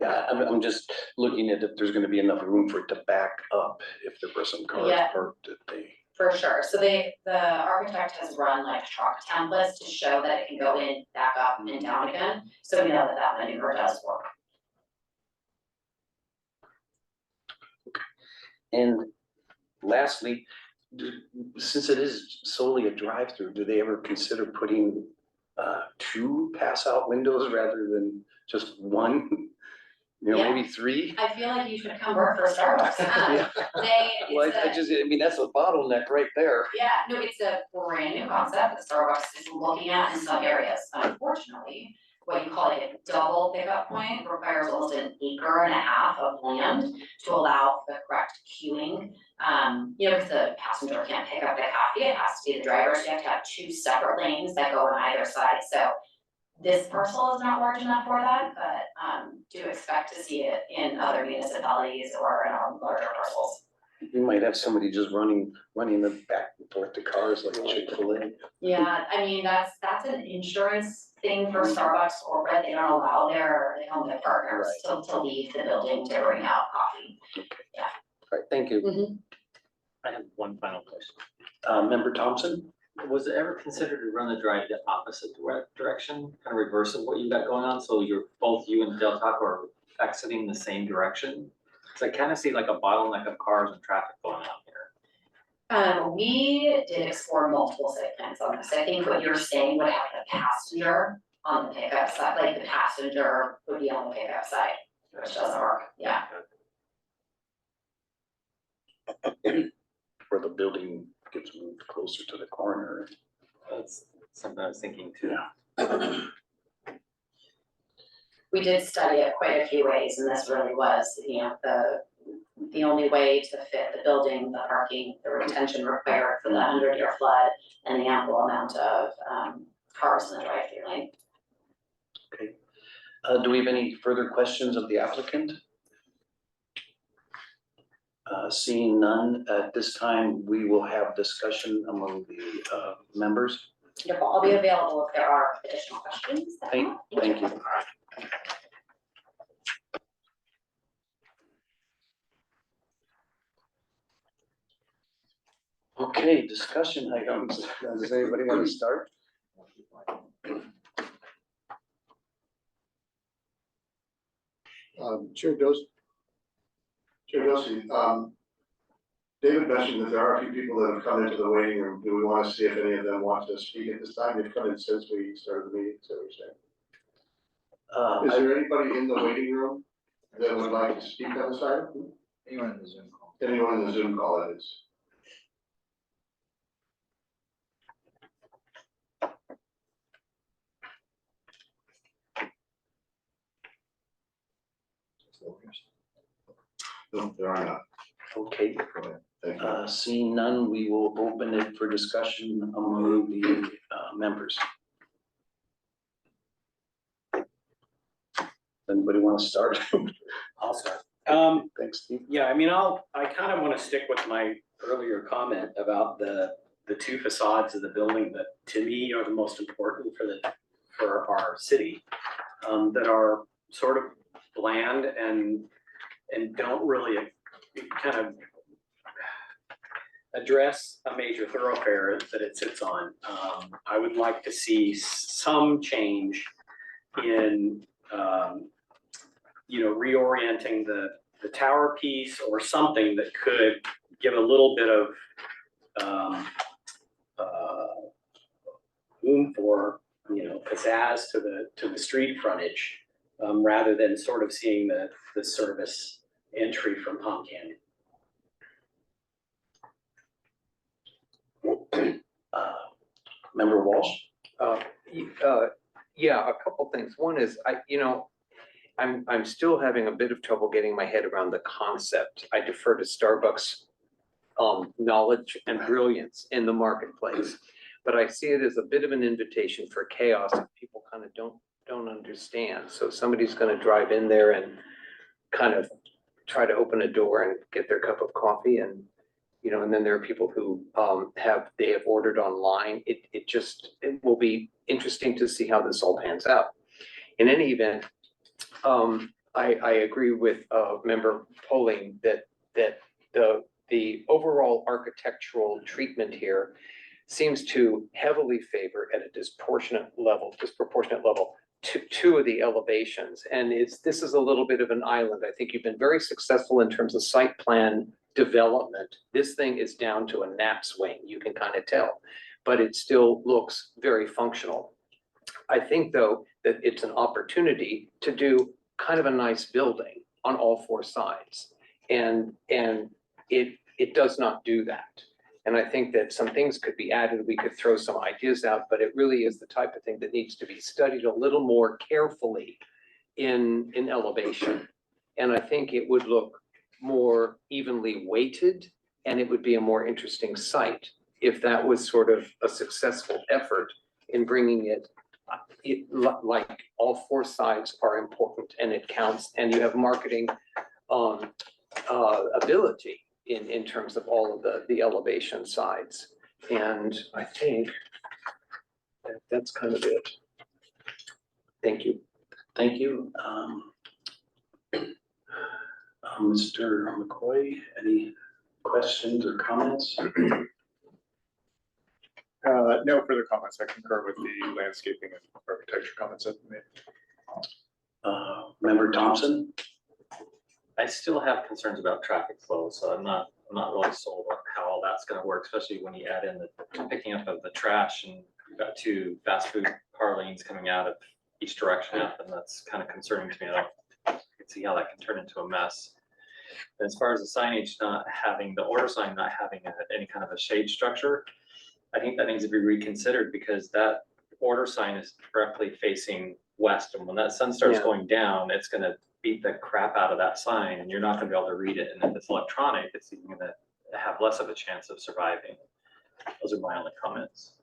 Yeah, I'm just looking at if there's gonna be enough room for it to back up if there were some cars Yeah. parked that they. For sure, so the architect has run like truck templates to show that it can go in, back up and down again, so we know that that maneuver does work. And lastly, since it is solely a drive-through, do they ever consider putting two pass-out windows rather than just one? Yeah. Maybe three? I feel like you should come work for Starbucks. Yeah. Well, I mean, that's a bottleneck right there. Yeah, no, it's a brand new concept that Starbucks is looking at in some areas. Unfortunately, what you call a double pickup point requires almost an acre and a half of land to allow for the correct queuing. Because the passenger can't pick up the coffee, it has to be the driver, so you have to have two separate lanes that go on either side, so this parcel is not large enough for that, but do expect to see it in other municipalities or in our larger parcels. You might have somebody just running the back and forth to cars like Chick-fil-A. Yeah, I mean, that's an insurance thing for Starbucks or Red, they don't allow they don't have partners to leave the building to bring out coffee. All right, thank you. I have one final question. Member Thompson? Was it ever considered to run the drive the opposite direction, kind of reverse of what you got going on, so both you and Del Taco are exiting the same direction? Cause I kind of see like a bottleneck of cars and traffic going out here. We did explore multiple site plans on this. I think what you're saying would have the passenger on the pickup side, like the passenger would be on the pickup side, which doesn't work, yeah. Where the building gets moved closer to the corner. That's something I was thinking too. We did study it quite a few ways, and this really was, the only way to fit the building, the parking, the retention required for the 100-year flood, and the ample amount of cars in the drive-through lane. Okay. Do we have any further questions of the applicant? Seeing none, at this time, we will have discussion among the members. Wonderful. I'll be available if there are additional questions. Thank you. Okay, discussion items. Does anybody want to start? Chair Dorsey, David mentioned that there are a few people that have come into the waiting room. Do we want to see if any of them want to speak at this time? They've come in since we started the meeting, so we're saying. Is there anybody in the waiting room that would like to speak on this item? Anyone in the Zoom call? Anyone in the Zoom call, that is. No, there are not. Okay, Thank you. seeing none, we will open it for discussion among the members. Anybody want to start? I'll start. Thanks, Steve. Yeah, I mean, I kind of want to stick with my earlier comment about the two facades of the building that to me are the most important for our city, that are sort of bland and don't really kind of address a major thoroughfare that it sits on. I would like to see some change in, reorienting the tower piece or something that could give a little bit of oomph or, pizzazz to the street frontage, rather than sort of seeing the service entry from Palm Canyon. Member Walsh? Yeah, a couple things. One is, I'm still having a bit of trouble getting my head around the concept. I defer to Starbucks' knowledge and brilliance in the marketplace. But I see it as a bit of an invitation for chaos that people kind of don't understand. So somebody's gonna drive in there and kind of try to open a door and get their cup of coffee and, and then there are people who have ordered online. It will be interesting to see how this all pans out. In any event, I agree with Member Poling that the overall architectural treatment here seems to heavily favor at a disproportionate level two of the elevations. And this is a little bit of an island. I think you've been very successful in terms of site plan development. This thing is down to a gnat swing, you can kind of tell, but it still looks very functional. I think though that it's an opportunity to do kind of a nice building on all four sides. And it does not do that. And I think that some things could be added, we could throw some ideas out, but it really is the type of thing that needs to be studied a little more carefully in elevation. And I think it would look more evenly weighted and it would be a more interesting site if that was sort of a successful effort in bringing it like all four sides are important and it counts and you have marketing ability in terms of all of the elevation sides. And I think that's kind of it. Thank you. Thank you. Mr. McCoy, any questions or comments? No further comments. I concur with the landscaping and architecture comments that you made. Member Thompson? I still have concerns about traffic flow, so I'm not really sold on how all that's gonna work, especially when you add in the picking up of the trash and you've got two fast food car lanes coming out of each direction up, and that's kind of concerning to me. I can see how that can turn into a mess. And as far as the signage not having, the order sign not having any kind of a shade structure, I think that needs to be reconsidered because that order sign is directly facing west. And when that sun starts going down, it's gonna beat the crap out of that sign and you're not gonna be able to read it. And if it's electronic, it's even gonna have less of a chance of surviving. Those are my only comments.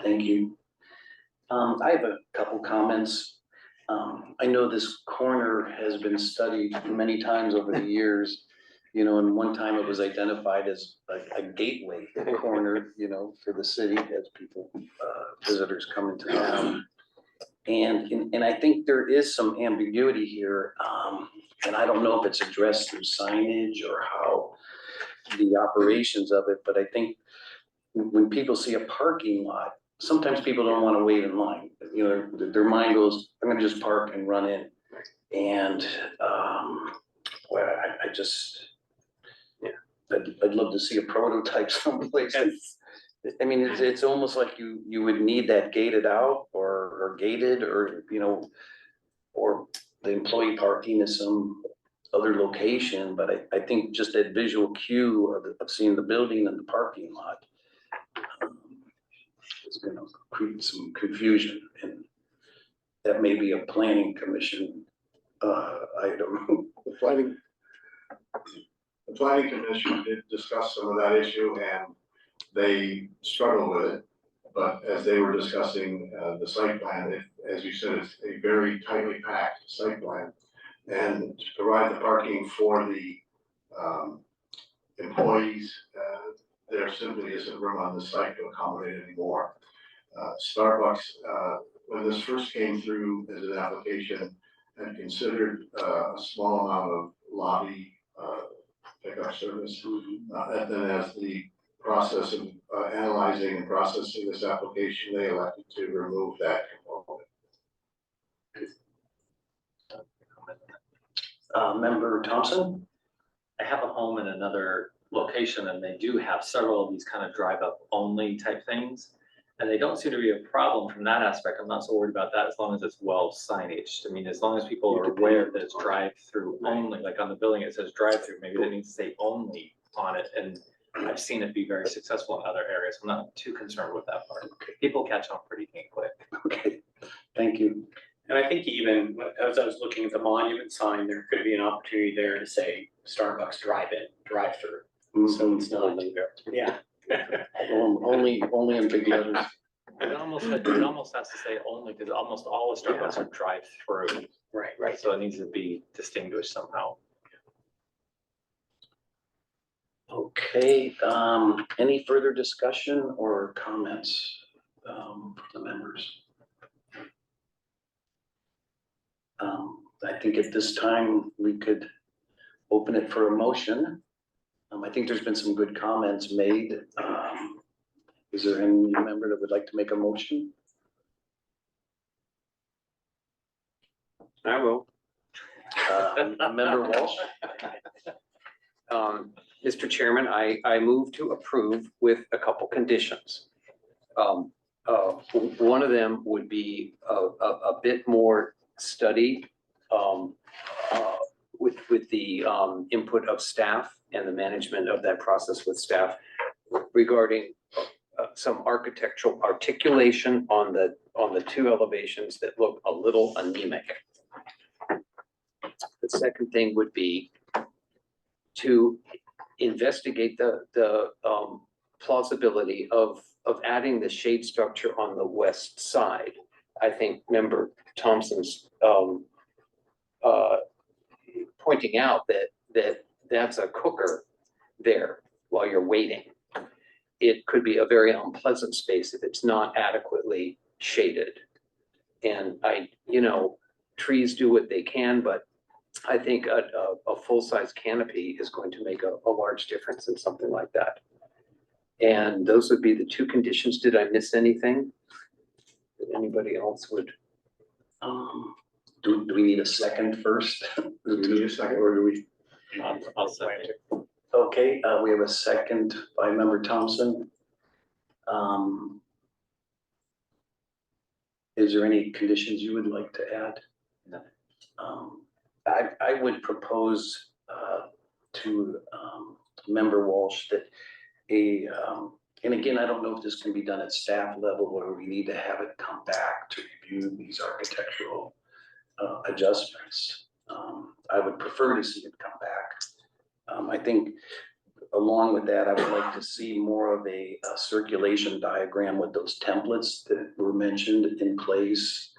Thank you. I have a couple comments. I know this corner has been studied many times over the years, and one time it was identified as a gateway corner, for the city as people, visitors come into town. And I think there is some ambiguity here, and I don't know if it's addressed through signage or how the operations of it, but I think when people see a parking lot, sometimes people don't want to wait in line. Their mind goes, I'm gonna just park and run in. And well, I just, I'd love to see a prototype someplace. I mean, it's almost like you would need that gated out or gated or, or the employee parking is some other location, but I think just that visual cue of seeing the building and the parking lot is gonna create some confusion, and that may be a planning commission item. The planning commission did discuss some of that issue and they struggled with it. But as they were discussing the site plan, as you said, it's a very tightly packed site plan. And to provide the parking for the employees, there simply isn't room on the site to accommodate anymore. Starbucks when this first came through as an application, had considered a small amount of lobby pickup service. And then as the process of analyzing and processing this application, they elected to remove that component. Member Thompson? I have a home in another location and they do have several of these kind of drive up only type things. And they don't seem to be a problem from that aspect. I'm not so worried about that as long as it's well signaged. I mean, as long as people are aware that it's drive through only, like on the building, it says drive through, maybe they need to say only on it. And I've seen it be very successful in other areas. I'm not too concerned with that part. People catch on pretty quick. Okay, thank you. And I think even as I was looking at the monument sign, there could be an opportunity there to say Starbucks drive-in, drive-through. So it's not, yeah. Only in big letters. It almost has to say only because almost all the Starbucks are drive through. Right. So it needs to be distinguished somehow. Okay, any further discussion or comments from the members? I think at this time we could open it for a motion. I think there's been some good comments made. Is there any member that would like to make a motion? I will. Member Walsh? Mr. Chairman, I move to approve with a couple conditions. One of them would be a bit more study with the input of staff and the management of that process with staff regarding some architectural articulation on the two elevations that look a little anemic. The second thing would be to investigate the plausibility of adding the shade structure on the west side. I think Member Thompson's pointing out that that's a cooker there while you're waiting. It could be a very unpleasant space if it's not adequately shaded. And trees do what they can, but I think a full-size canopy is going to make a large difference in something like that. And those would be the two conditions. Did I miss anything that anybody else would? Do we need a second first? Do we need a second or do we? I'll second. Okay, we have a second by Member Thompson. Is there any conditions you would like to add? No. I would propose to Member Walsh that and again, I don't know if this can be done at staff level or we need to have it come back to review these architectural adjustments. I would prefer to see it come back. I think along with that, I would like to see more of a circulation diagram with those templates that were mentioned in place,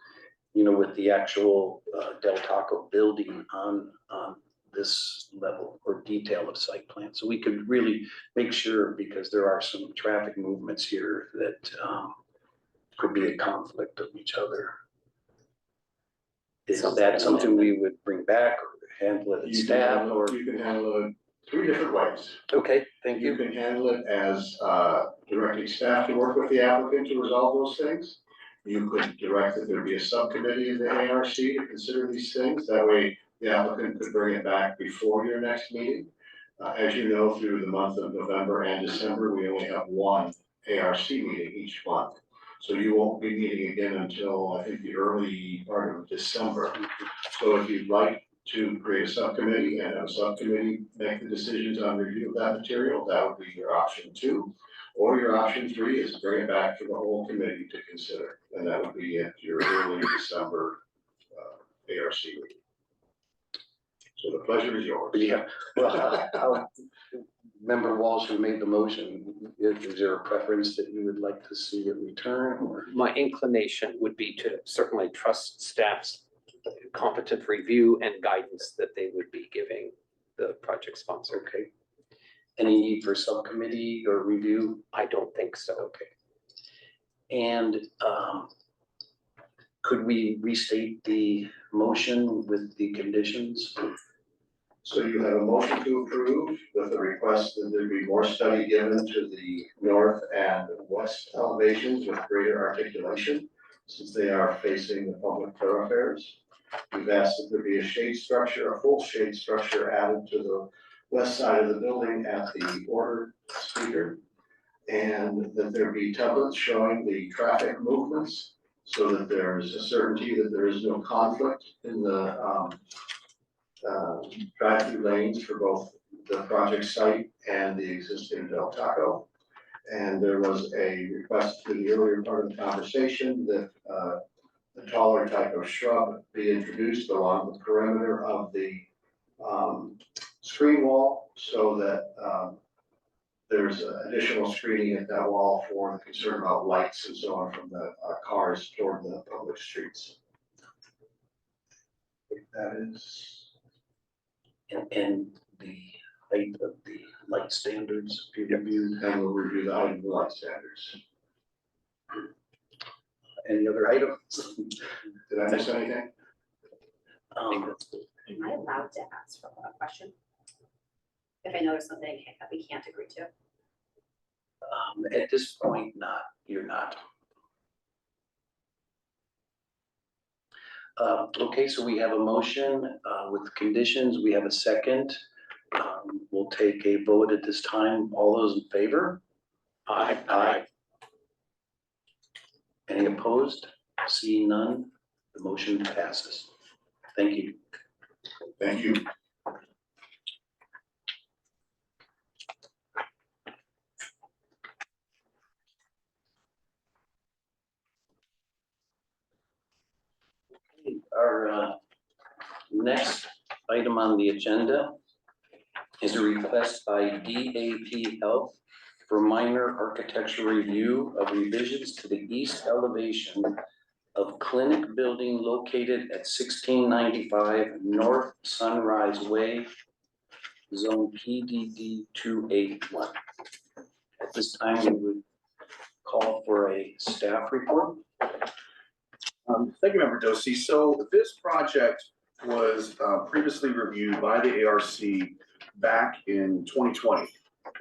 with the actual Del Taco building on this level or detail of site plan. So we could really make sure, because there are some traffic movements here that could be a conflict of each other. Is that something we would bring back or handle it at staff or? You can handle it three different ways. Okay, thank You you. can handle it as directing staff to work with the applicant to resolve those things. You could direct that there be a subcommittee of the ARC to consider these things. That way the applicant could bring it back before your next meeting. As you know, through the month of November and December, we only have one ARC meeting each month. So you won't be meeting again until, I think, the early part of December. So if you'd like to create a subcommittee and have a subcommittee make the decisions on review of that material, that would be your option 2. Or your option 3 is bring it back to the whole committee to consider. And that would be at your early December ARC meeting. So the pleasure is yours. Yeah, well, Member Walsh, who made the motion, is there a preference that you would like to see it return or? My inclination would be to certainly trust staff's competent review and guidance that they would be giving the project sponsor. Okay. Any need for subcommittee or review? I don't think so. Okay. And could we restate the motion with the conditions? So you have a motion to approve with a request that there be more study given to the north and west elevations with greater articulation, since they are facing the public thoroughfares. We've asked that there be a shade structure, a full shade structure added to the west side of the building at the order speaker. And that there be tablets showing the traffic movements so that there's a certainty that there is no conflict in the drive-through lanes for both the project site and the existing Del Taco. And there was a request to the earlier part of the conversation that a taller type of shrub be introduced along the perimeter of the screen wall so that there's additional screening at that wall for the concern about lights and so on from the cars toward the public streets. That is. And the height of the light standards be reviewed. And we'll review the height of the light standards. Any other items? Did I miss anything? Am I allowed to ask for a question? If I notice something that we can't agree to? At this point, you're not. Okay, so we have a motion with conditions. We have a second. We'll take a vote at this time. All those in favor? Aye. Aye. Any opposed? Seeing none, the motion passes. Thank you. Thank you. Our next item on the agenda is a request by DAP Health for minor architectural review of revisions to the east elevation of Clinic Building located at 1695 North Sunrise Way, Zone PDD 281. At this time, we would call for a staff report. Thank you, Member Dosi. So this project was previously reviewed by the ARC back in 2020.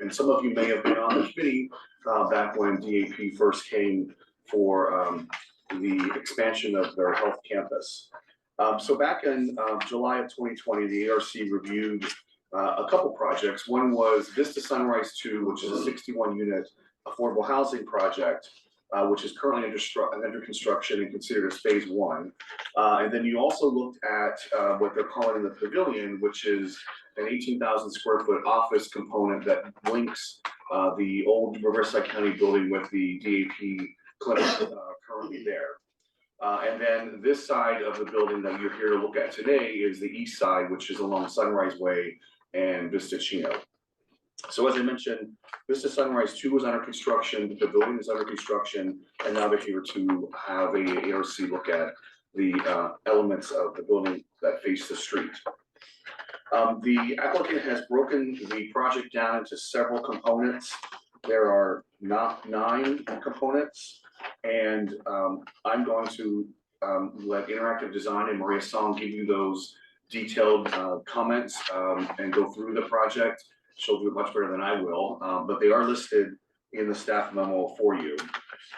And some of you may have been on the committee back when DAP first came for the expansion of their health campus. So back in July of 2020, the ARC reviewed a couple projects. One was Vista Sunrise 2, which is a 61-unit affordable housing project, which is currently under construction and considered as phase 1. And then you also looked at what they're calling the pavilion, which is an 18,000 square foot office component that links the old Riverside County building with the DAP clinic currently there. And then this side of the building that you're here to look at today is the east side, which is along Sunrise Way and Vista Chino. So as I mentioned, Vista Sunrise 2 was under construction, the building is under construction, and now they're here to have a ARC look at the elements of the building that face the street. The applicant has broken the project down into several components. There are not 9 components, and I'm going to let Interactive Design and Maria Song give you those detailed comments and go through the project. She'll do it much better than I will, but they are listed in the staff memo for you.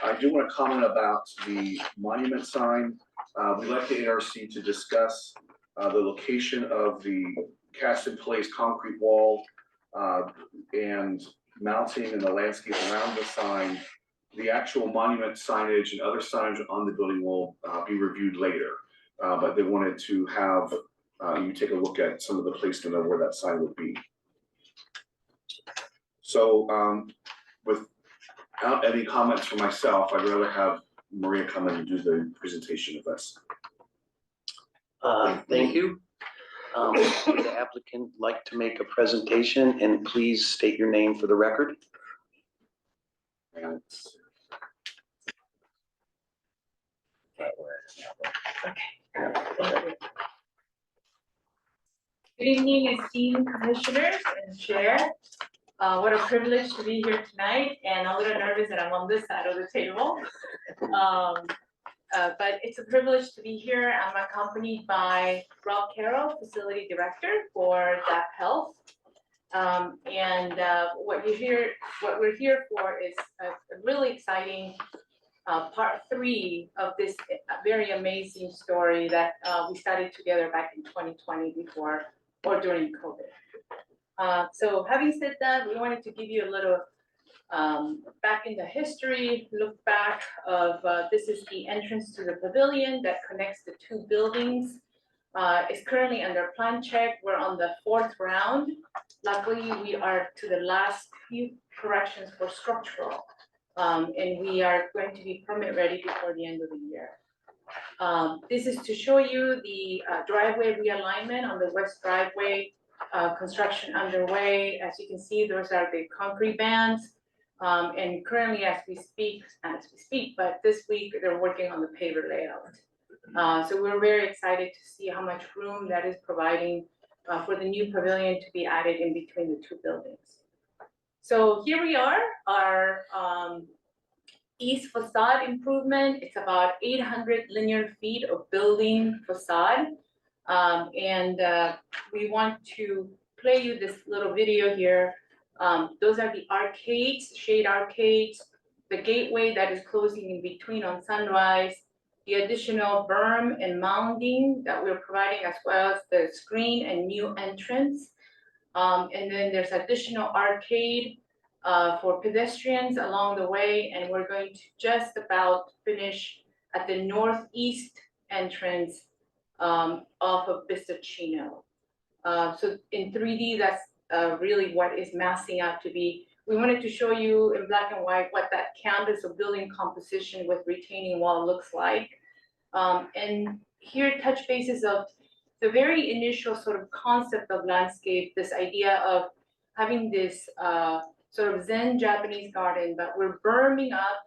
I do want to comment about the monument sign. We'd like the ARC to discuss the location of the cast in place concrete wall and mounting and the landscape around the sign. The actual monument signage and other signage on the building will be reviewed later, but they wanted to have you take a look at some of the placement of where that sign would be. So without any comments from myself, I'd rather have Maria come in and do the presentation of this. Thank you. Would the applicant like to make a presentation, and please state your name for the record? And Good evening, esteemed commissioners and chair. What a privilege to be here tonight, and I'm a little nervous that I'm on this side of the table. but it's a privilege to be here. I'm accompanied by Rob Carroll, Facility Director for DAP Health. What we're here for is a really exciting part 3 of this very amazing story that we started together back in 2020 before or during COVID. So having said that, we wanted to give you a little back in the history, look back of, this is the entrance to the pavilion that connects the 2 buildings. It's currently under plan check. We're on the 4th round. Luckily, we are to the last few corrections for structural. And we are going to be permit ready before the end of the year. This is to show you the driveway realignment on the west driveway, construction underway. As you can see, those are the concrete bands. And currently as we speak, but this week they're working on the paver layout. So we're very excited to see how much room that is providing for the new pavilion to be added in between the 2 buildings. So here we are, our east facade improvement. It's about 800 linear feet of building facade. We want to play you this little video here. Those are the arcades, shade arcades, the gateway that is closing in between on Sunrise, the additional berm and mounding that we're providing, as well as the screen and new entrance. And then there's additional arcade for pedestrians along the way, and we're going to just about finish at the northeast entrance off of Vistachino. So in 3D, that's really what is massing out to be. We wanted to show you in black and white what that campus or building composition with retaining wall looks like. And here touch bases of the very initial sort of concept of landscape, this idea of having this sort of Zen Japanese garden, but we're berming up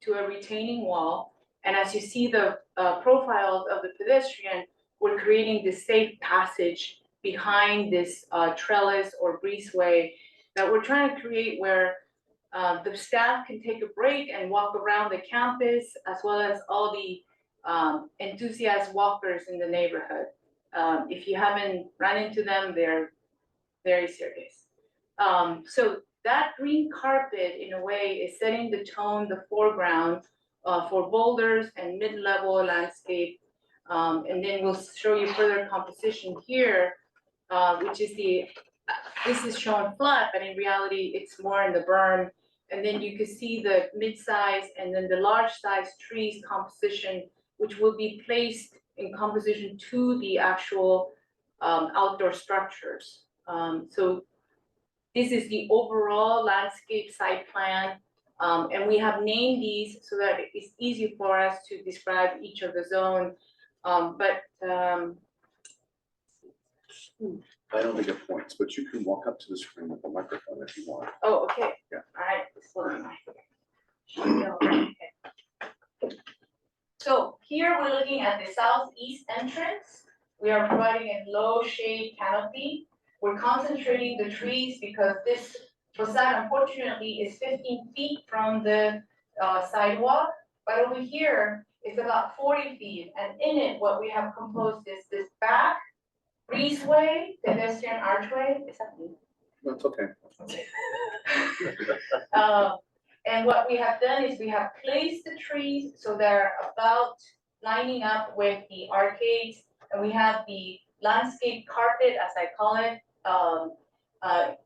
to a retaining wall. And as you see the profiles of the pedestrian, we're creating this safe passage behind this trellis or breezeway that we're trying to create, where the staff can take a break and walk around the campus, as well as all the enthusiast walkers in the neighborhood. If you haven't run into them, they're very serious. So that green carpet, in a way, is setting the tone, the foreground for boulders and mid-level landscape. And then we'll show you further composition here, which is this is shown flat, but in reality, it's more in the berm. And then you can see the mid-size and then the large size trees composition, which will be placed in composition to the actual outdoor structures. So this is the overall landscape site plan. And we have named these so that it's easy for us to describe each of the zone. I don't think it points, but you can walk up to the screen with the microphone if you want. Oh, okay. Yeah. All right. Okay. So here we're looking at the southeast entrance. We are providing a low shade canopy. We're concentrating the trees because this facade, unfortunately, is 15 feet from the sidewalk. But over here, it's about 40 feet. And in it, what we have composed is this back breezeway, pedestrian archway. Is that me? That's okay. And what we have done is we have placed the trees so they're about lining up with the arcades, and we have the landscape carpet, as I call it,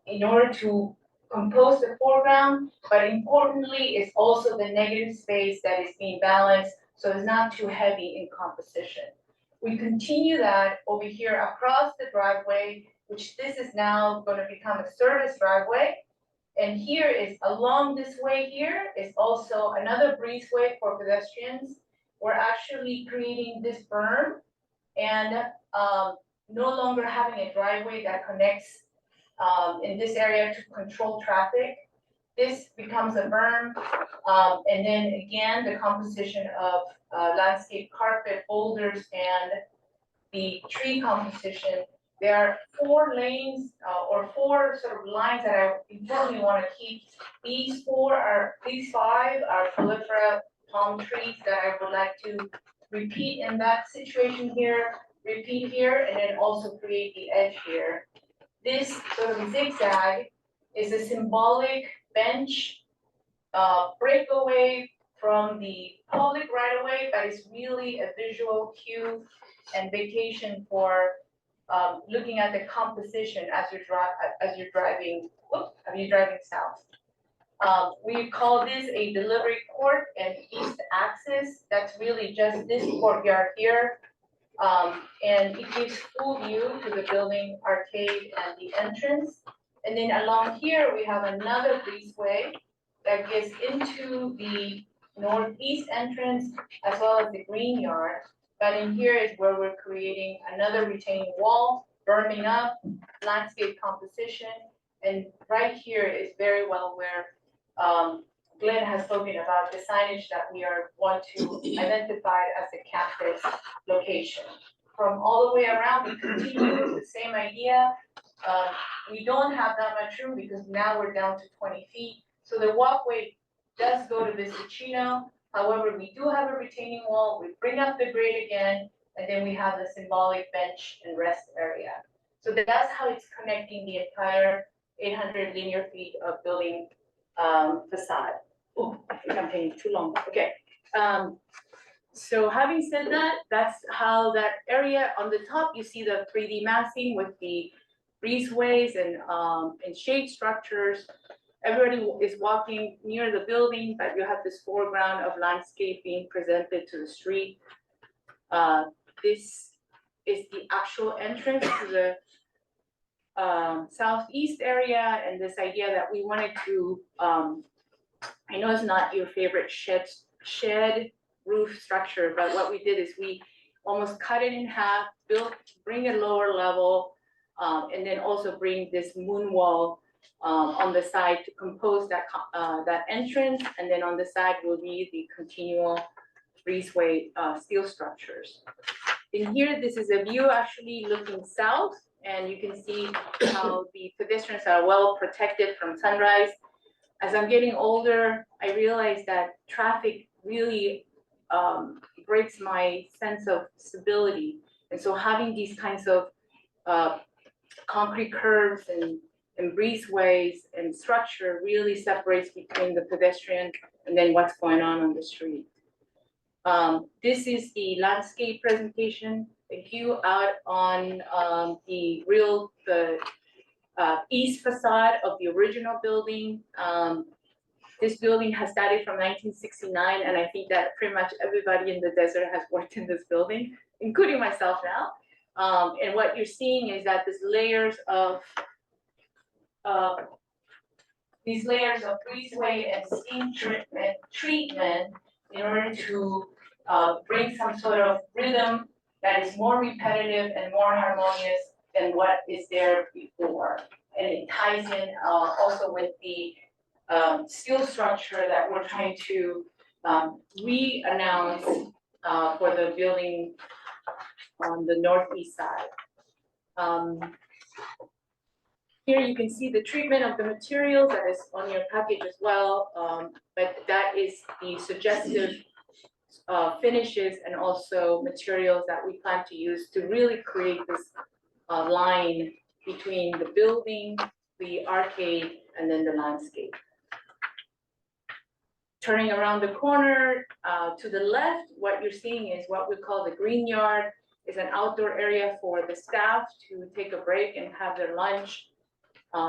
in order to compose the foreground, but importantly, it's also the negative space that is being balanced, so it's not too heavy in composition. We continue that over here across the driveway, which this is now going to become a service driveway. And here is along this way here is also another breezeway for pedestrians. We're actually creating this berm and no longer having a driveway that connects in this area to control traffic. This becomes a berm, and then again, the composition of landscape carpet, boulders, and the tree composition. There are 4 lanes or 4 sort of lines that I importantly want to keep. These 5 are prolifera palm trees that I would like to repeat in that situation here, repeat here, and then also create the edge here. This sort of zigzag is a symbolic bench, breakaway from the public right of way, but it's really a visual cue and vacation for looking at the composition as you're driving south. We call this a delivery court and east axis. That's really just this courtyard here. And it gives full view to the building arcade and the entrance. And then along here, we have another breezeway that gets into the northeast entrance as well as the green yard. But in here is where we're creating another retaining wall, berming up, landscape composition. And right here is very well where Glenn has spoken about the signage that we want to identify as a campus location. From all the way around, we continue with the same idea. We don't have that much room because now we're down to 20 feet. So the walkway does go to Vespucino. However, we do have a retaining wall. We bring up the grade again, and then we have the symbolic bench and rest area. So that's how it's connecting the entire 800 linear feet of building facade. Oh, I think I'm taking too long. Okay. So having said that, that's how that area on the top, you see the 3D massing with the breezeways and shade structures. Everybody is walking near the building, but you have this foreground of landscape being presented to the street. This is the actual entrance to the southeast area, and this idea that we wanted to, I know it's not your favorite shed roof structure, but what we did is we almost cut it in half, bring a lower level, and then also bring this moon wall on the side to compose that entrance, and then on the side will be the continual breezeway steel structures. In here, this is a view actually looking south, and you can see how the pedestrians are well protected from sunrise. As I'm getting older, I realize that traffic really breaks my sense of stability. And so having these kinds of concrete curves and breezeways and structure really separates between the pedestrian and then what's going on the street. This is the landscape presentation, a view out on the east facade of the original building. This building has started from 1969, and I think that pretty much everybody in the desert has worked in this building, including myself now. And what you're seeing is that these layers of breezeway and steam treatment in order to bring some sort of rhythm that is more repetitive and more harmonious than what is there before. And it ties in also with the steel structure that we're trying to re-announce for the building on the northeast side. Here you can see the treatment of the materials that is on your package as well, but that is the suggestive finishes and also materials that we plan to use to really create this line between the building, the arcade, and then the landscape. Turning around the corner to the left, what you're seeing is what we call the green yard. It's an outdoor area for the staff to take a break and have their lunch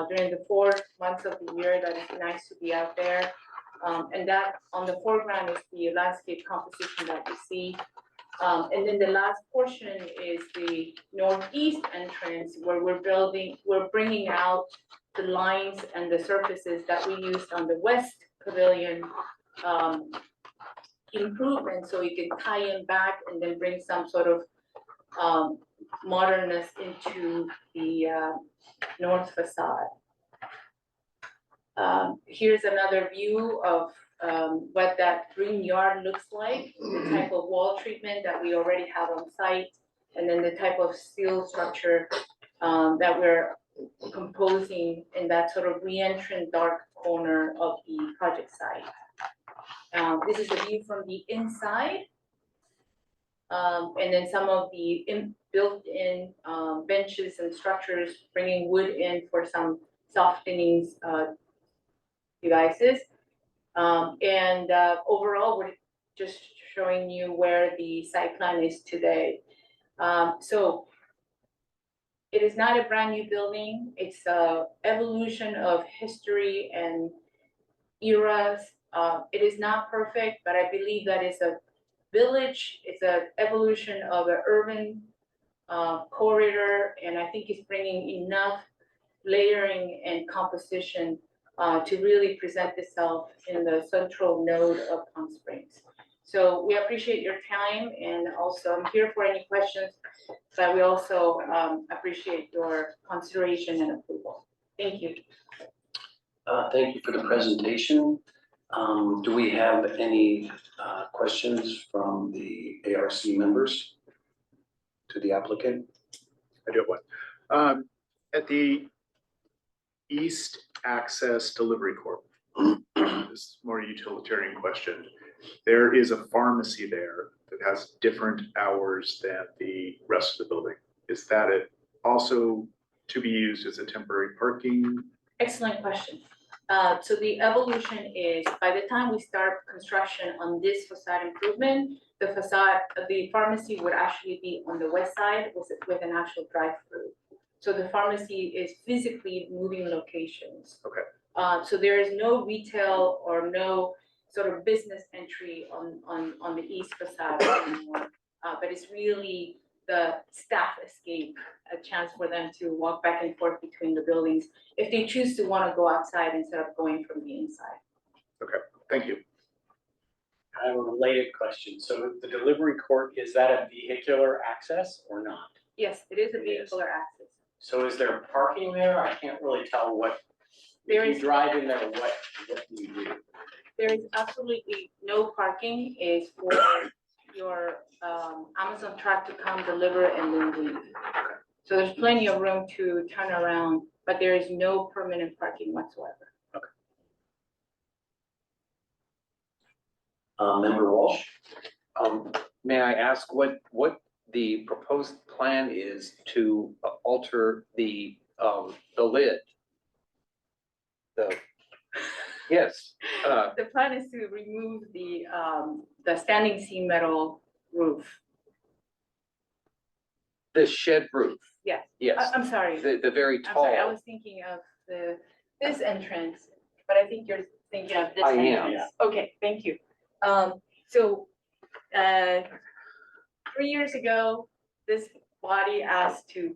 during the 4 months of the year. That is nice to be out there. And that on the foreground is the landscape composition that you see. And then the last portion is the northeast entrance where we're bringing out the lines and the surfaces that we used on the west pavilion improvement, so you can tie in back and then bring some sort of modernness into the north facade. Here's another view of what that green yard looks like, the type of wall treatment that we already have on site, and then the type of steel structure that we're composing in that sort of re-entrant dark corner of the project site. This is a view from the inside. And then some of the built-in benches and structures, bringing wood in for some softening devices. And overall, we're just showing you where the site plan is today. So it is not a brand new building. It's a evolution of history and eras. It is not perfect, but I believe that it's a village. It's an evolution of an urban corridor, and I think it's bringing enough layering and composition to really present itself in the central node of Palm Springs. So we appreciate your time, and also I'm here for any questions, but we also appreciate your consideration and approval. Thank you. Thank you for the presentation. Do we have any questions from the ARC members to the applicant? I do have one. At the East Access Delivery Corp, this is more a utilitarian question. There is a pharmacy there that has different hours than the rest of the building. Is that it also to be used as a temporary parking? Excellent question. So the evolution is, by the time we start construction on this facade improvement, the facade, the pharmacy would actually be on the west side with an actual drive-through. So the pharmacy is physically moving locations. Okay. So there is no retail or no sort of business entry on the east facade anymore. But it's really the staff escape, a chance for them to walk back and forth between the buildings if they choose to want to go outside instead of going from the inside. Okay, thank you. I have a related question. So the delivery court, is that a vehicular access or not? Yes, it is a It is. vehicular access. So is there parking there? I can't really tell what, There if is- you drive in there, what do you do? There is absolutely no parking. Is for your Amazon truck to come deliver and then leave. So there's plenty of room to turn around, but there is no permanent parking whatsoever. Member Walsh? May I ask what the proposed plan is to alter the lid? Yes, The plan is to remove the standing seam metal roof. the shed roof, Yes, yes, I'm sorry. the very I'm sorry, I tall, was thinking of this entrance, but I think you're thinking of this I am. entrance. Okay, thank you. So, 3 years ago, this body asked to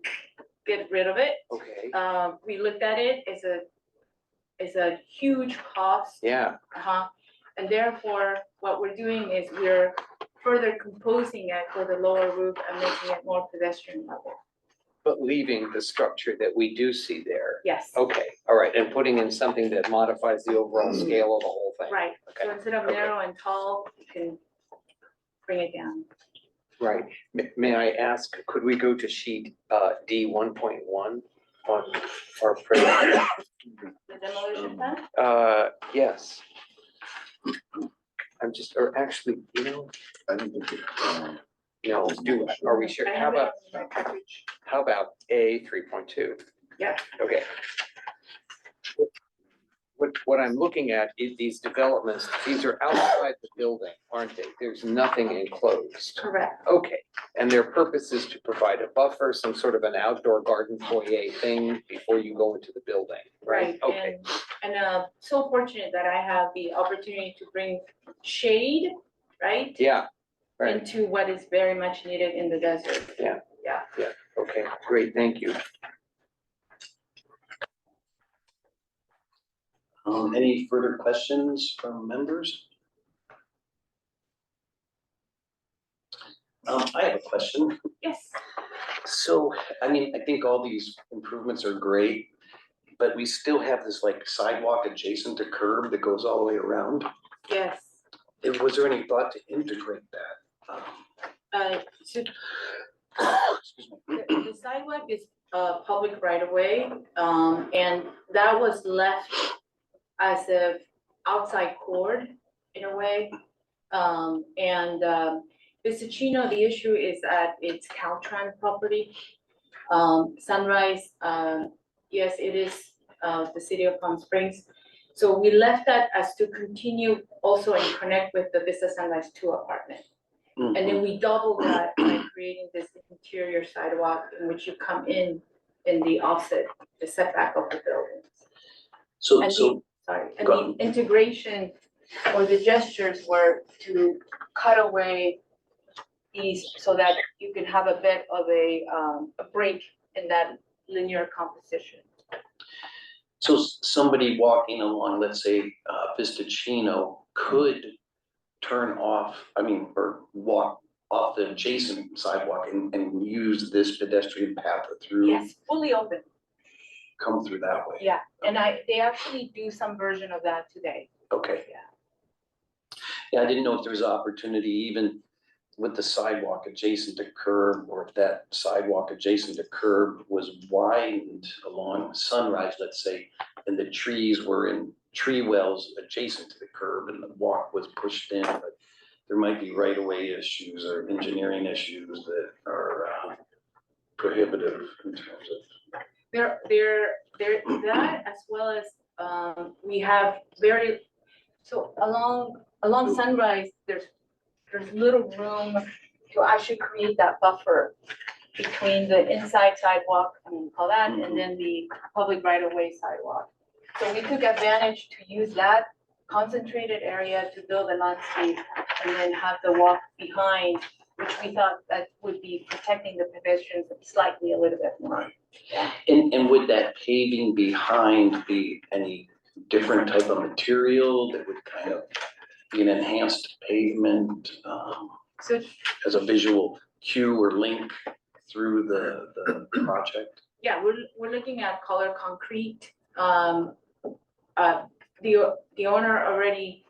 get rid of it. okay, We looked at it as a huge cost. yeah, And therefore, what we're doing is we're further composing it for the lower roof and making it more pedestrian level. but leaving the structure that we do see there. Yes, Okay, all right, and putting in something that modifies the overall scale of the whole thing. right. So Okay, instead of okay. narrow and tall, you can bring it down. Right. May I ask, could we go to sheet D 1.1 on our print? The demolition plan? Yes. I'm just, or actually, you know, I don't think it, no, are we sure? I How have it about, in my package. how about A 3.2? Yeah. Okay. What I'm looking at is these developments, these are outside the building, aren't they? There's nothing enclosed. Correct. Okay, and their purpose is to provide a buffer, some sort of an outdoor garden foyer thing before you go into the building, right? Okay, And so fortunate that I have the opportunity to bring shade, right? yeah, right, Into what is very much needed in the desert. okay, great, thank you. Any further questions from members? I have a question. Yes. So, I mean, I think all these improvements are great, but we still have this like sidewalk adjacent to curb that goes all the way around. Yes. Was there any thought to integrate that? So Excuse me. the sidewalk is public right of way, and that was left as a outside cord. in a way. Visticino, the issue is that it's Caltrans property. Sunrise, yes, it is, the city of Palm Springs. So we left that as to continue also and connect with the Vista Sunrise 2 apartment. And then we doubled that by creating this interior sidewalk in which you come in the offset, the setback of the buildings. So, And so, and go the integration or the gestures were to cut away these so that you can have a bit of a break in that linear composition. so somebody walking along, let's say, Vistachino could turn off, or walk off the adjacent sidewalk and use this pedestrian path through, Yes, fully open, come through that way. yeah, and they actually do some version of that today. Okay. Yeah. Yeah, I didn't know if there was opportunity even with the sidewalk adjacent to curb, or if that sidewalk adjacent to curb was widened along Sunrise, let's say, and the trees were in tree wells adjacent to the curb and the walk was pushed in, but there might be right-of-way issues or engineering issues that are prohibitive in terms of. There, that as well as, we have so along Sunrise, there's little room to actually create that buffer between the inside sidewalk, call that, and then the public right-of-way sidewalk. So we took advantage to use that concentrated area to build a landscape and then have the walk behind, which we thought that would be protecting the pedestrians slightly a little bit more. Right. And would that paving behind be any different type of material that would kind of be an enhanced pavement, So as a visual cue or link through the project? yeah, we're looking at color concrete. The owner already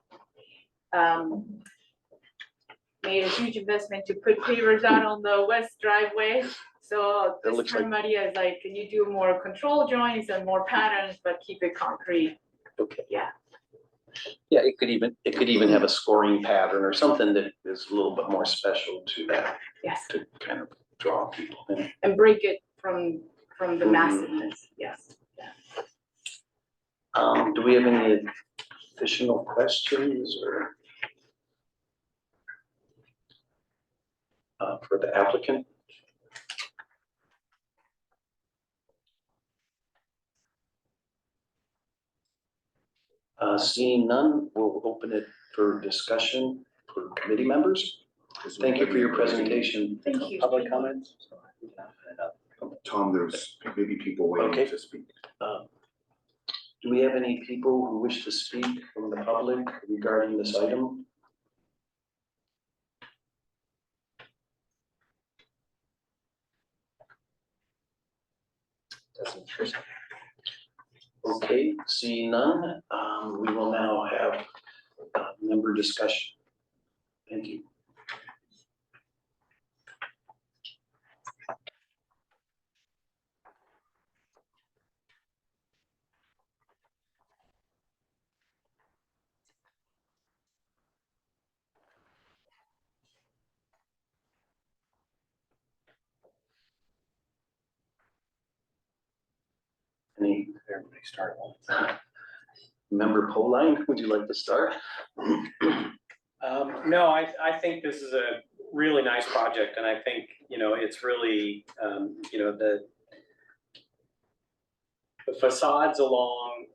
made a huge investment to put pavers out on the west driveway. So That this looks time Maria is like, can you do more control joints and more patterns, but keep it concrete? Okay. Yeah. Yeah, it could even have a scoring pattern or something that is a little bit more special to that, Yes, to kind of draw people in. and break it from the massiveness, yes. Do we have any additional questions or for the applicant? Seeing none, we'll open it for discussion for committee members. Thank you for your presentation. Thank you. Public comments? Tom, there's maybe people Okay. waiting to speak. Do we have any people who wish to speak from the public regarding this item? Okay, seeing none, we will now have member discussion. Thank you. Everybody start. Member Poline, would you like to start? No, I think this is a really nice project, and I think, it's really, the facades along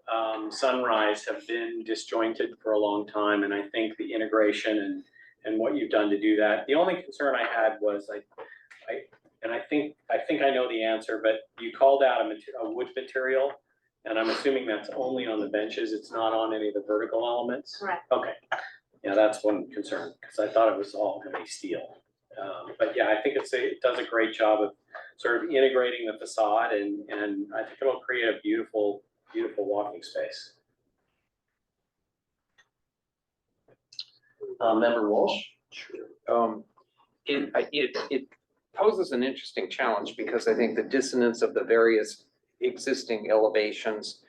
Sunrise have been disjointed for a long time, and I think the integration and what you've done to do that. The only concern I had was I think I know the answer, but you called out a wood material, and I'm assuming that's only on the benches, it's not on any of the vertical elements? Correct. Okay, yeah, that's one concern, because I thought it was all gonna be steel. But yeah, I think it does a great job of sort of integrating the facade, and I think it'll create a beautiful, beautiful walking space. Member Walsh? It poses an interesting challenge because I think the dissonance of the various existing elevations,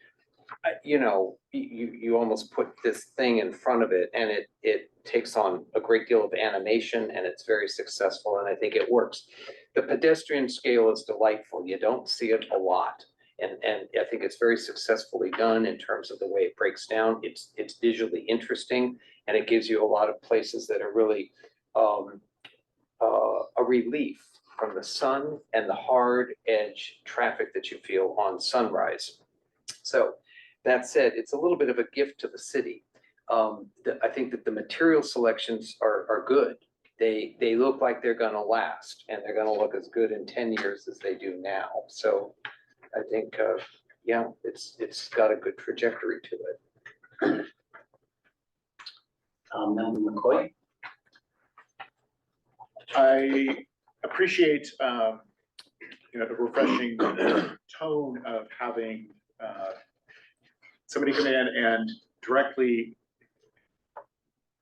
you know, you almost put this thing in front of it and it takes on a great deal of animation and it's very successful and I think it works. The pedestrian scale is delightful. You don't see it a lot. And I think it's very successfully done in terms of the way it breaks down. It's visually interesting and it gives you a lot of places that are really a relief from the sun and the hard edge traffic that you feel on Sunrise. So that said, it's a little bit of a gift to the city. I think that the material selections are good. They look like they're gonna last and they're gonna look as good in 10 years as they do now. So I think, yeah, it's got a good trajectory to it. Member McCoy? I appreciate, you know, the refreshing tone of having somebody come in and directly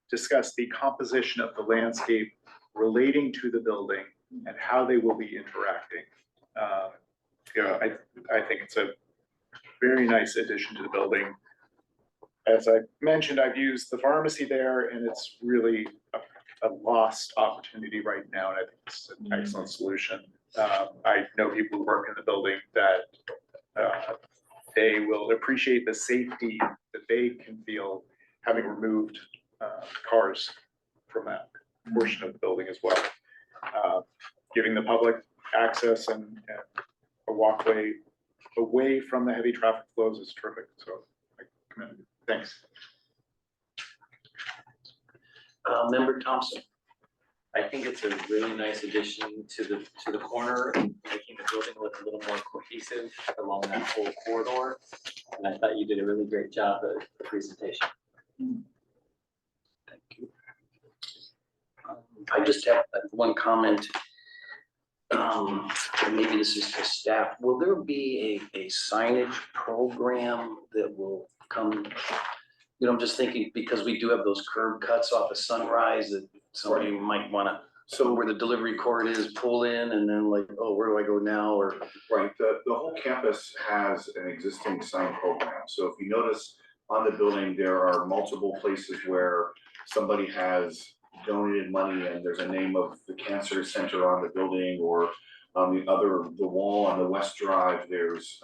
discuss the composition of the landscape relating to the building and how they will be interacting. You know, I think it's a very nice addition to the building. As I mentioned, I've used the pharmacy there and it's really a lost opportunity right now, and I think it's an excellent solution. I know people who work in the building that they will appreciate the safety that they can feel having removed cars from that portion of the building as well. Giving the public access and a walkway away from the heavy traffic flows is terrific, so I commend it. Thanks. Member Thompson? I think it's a really nice addition to the corner, and making the building look a little more cohesive along that whole corridor. And I thought you did a really great job at the presentation. Thank you. I just have one comment. And maybe this is for staff. Will there be a signage program that will come? You know, I'm just thinking because we do have those curb cuts off of Sunrise that somebody might wanna, so where the delivery court is, pull in and then like, oh, where do I go now? Or Right, the whole campus has an existing sign program, so if you notice on the building, there are multiple places where somebody has donated money and there's a name of the cancer center on the building, or on the wall on the West Drive, there's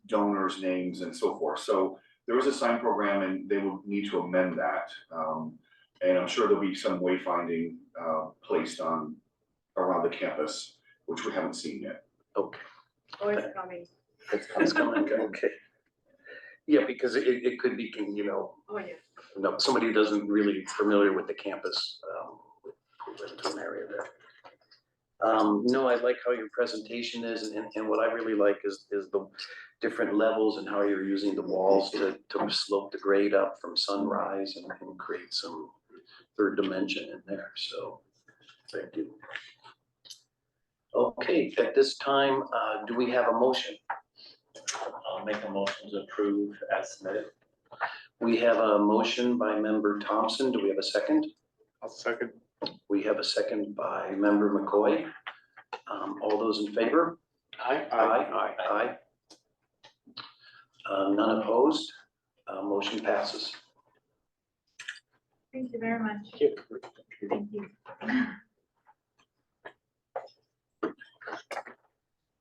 donors' names and so forth. So there is a sign program and they will need to amend that. And I'm sure there'll be some wayfinding placed on around the campus, which we haven't seen yet. okay, Oh, it's coming. it's coming, okay. Yeah, because it could be, you know, Oh, yeah. no, somebody who doesn't really familiar with the campus, with an area there. No, I like how your presentation is, and what I really like is the different levels and how you're using the walls to slope the grade up from Sunrise and create some third dimension in there, so thank you. Okay, at this time, do we have a motion? I'll make a motion to approve as submitted. We have a motion by member Thompson. Do we have a second? I'll second. We have a second by member McCoy. All those in favor? Aye. Aye. None opposed? Motion passes. Thank you very much. Thank you.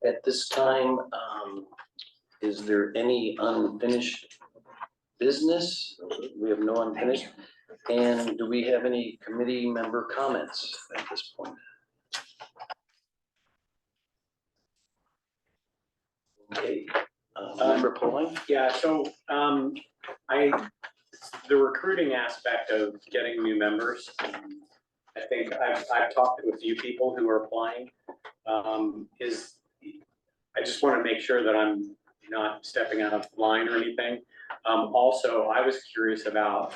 At this time, is there any unfinished business? We have no unfinished. And do we have any committee member comments at this point? Okay, member Pauling? Yeah, so, the recruiting aspect of getting new members, I think I've talked to a few people who are applying, I just want to make sure that I'm not stepping out of line or anything. Also, I was curious about,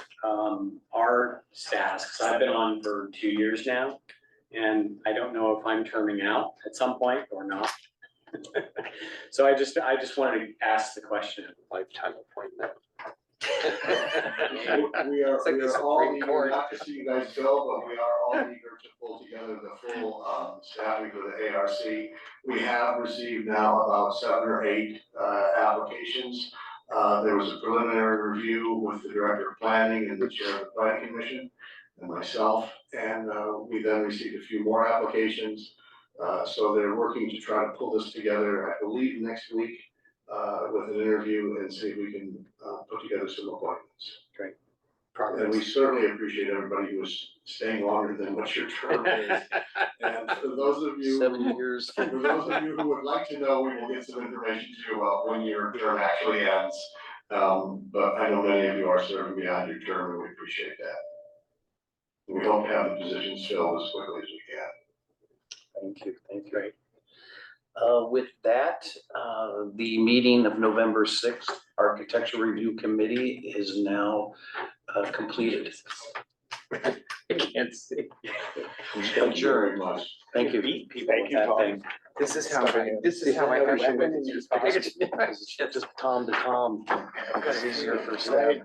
our staff, because I've been on for 2 years now, and I don't know if I'm terming out at some point or not. So I just wanted to ask the question. Lifetime appointment. We are It's like the all Supreme eager, Court. not to see you guys go, but we are all eager to pull together the full staffing for the ARC. We have received now about 7 or 8 applications. There was a preliminary review with the Director of Planning and the Chair of the Planning Commission and myself, and we then received a few more applications. So they're working to try to pull this together, I believe, next week with an interview and see if we can put together some appointments. And we certainly appreciate everybody who is staying longer than what your term is. And for those of you. 7 years. For those of you who would like to know, we will get some information to you about when your term actually ends. But I know many of you are serving beyond your term, and we appreciate that. We hope to have the positions filled as quickly as we can. Thank you, thank you. With that, the meeting of November 6th, Architecture Review Committee is now completed. I can't see. Adjourned. Much. Thank you. Beat people with that thing. This is how I actually. Just Tom to Tom, it's easier for staff.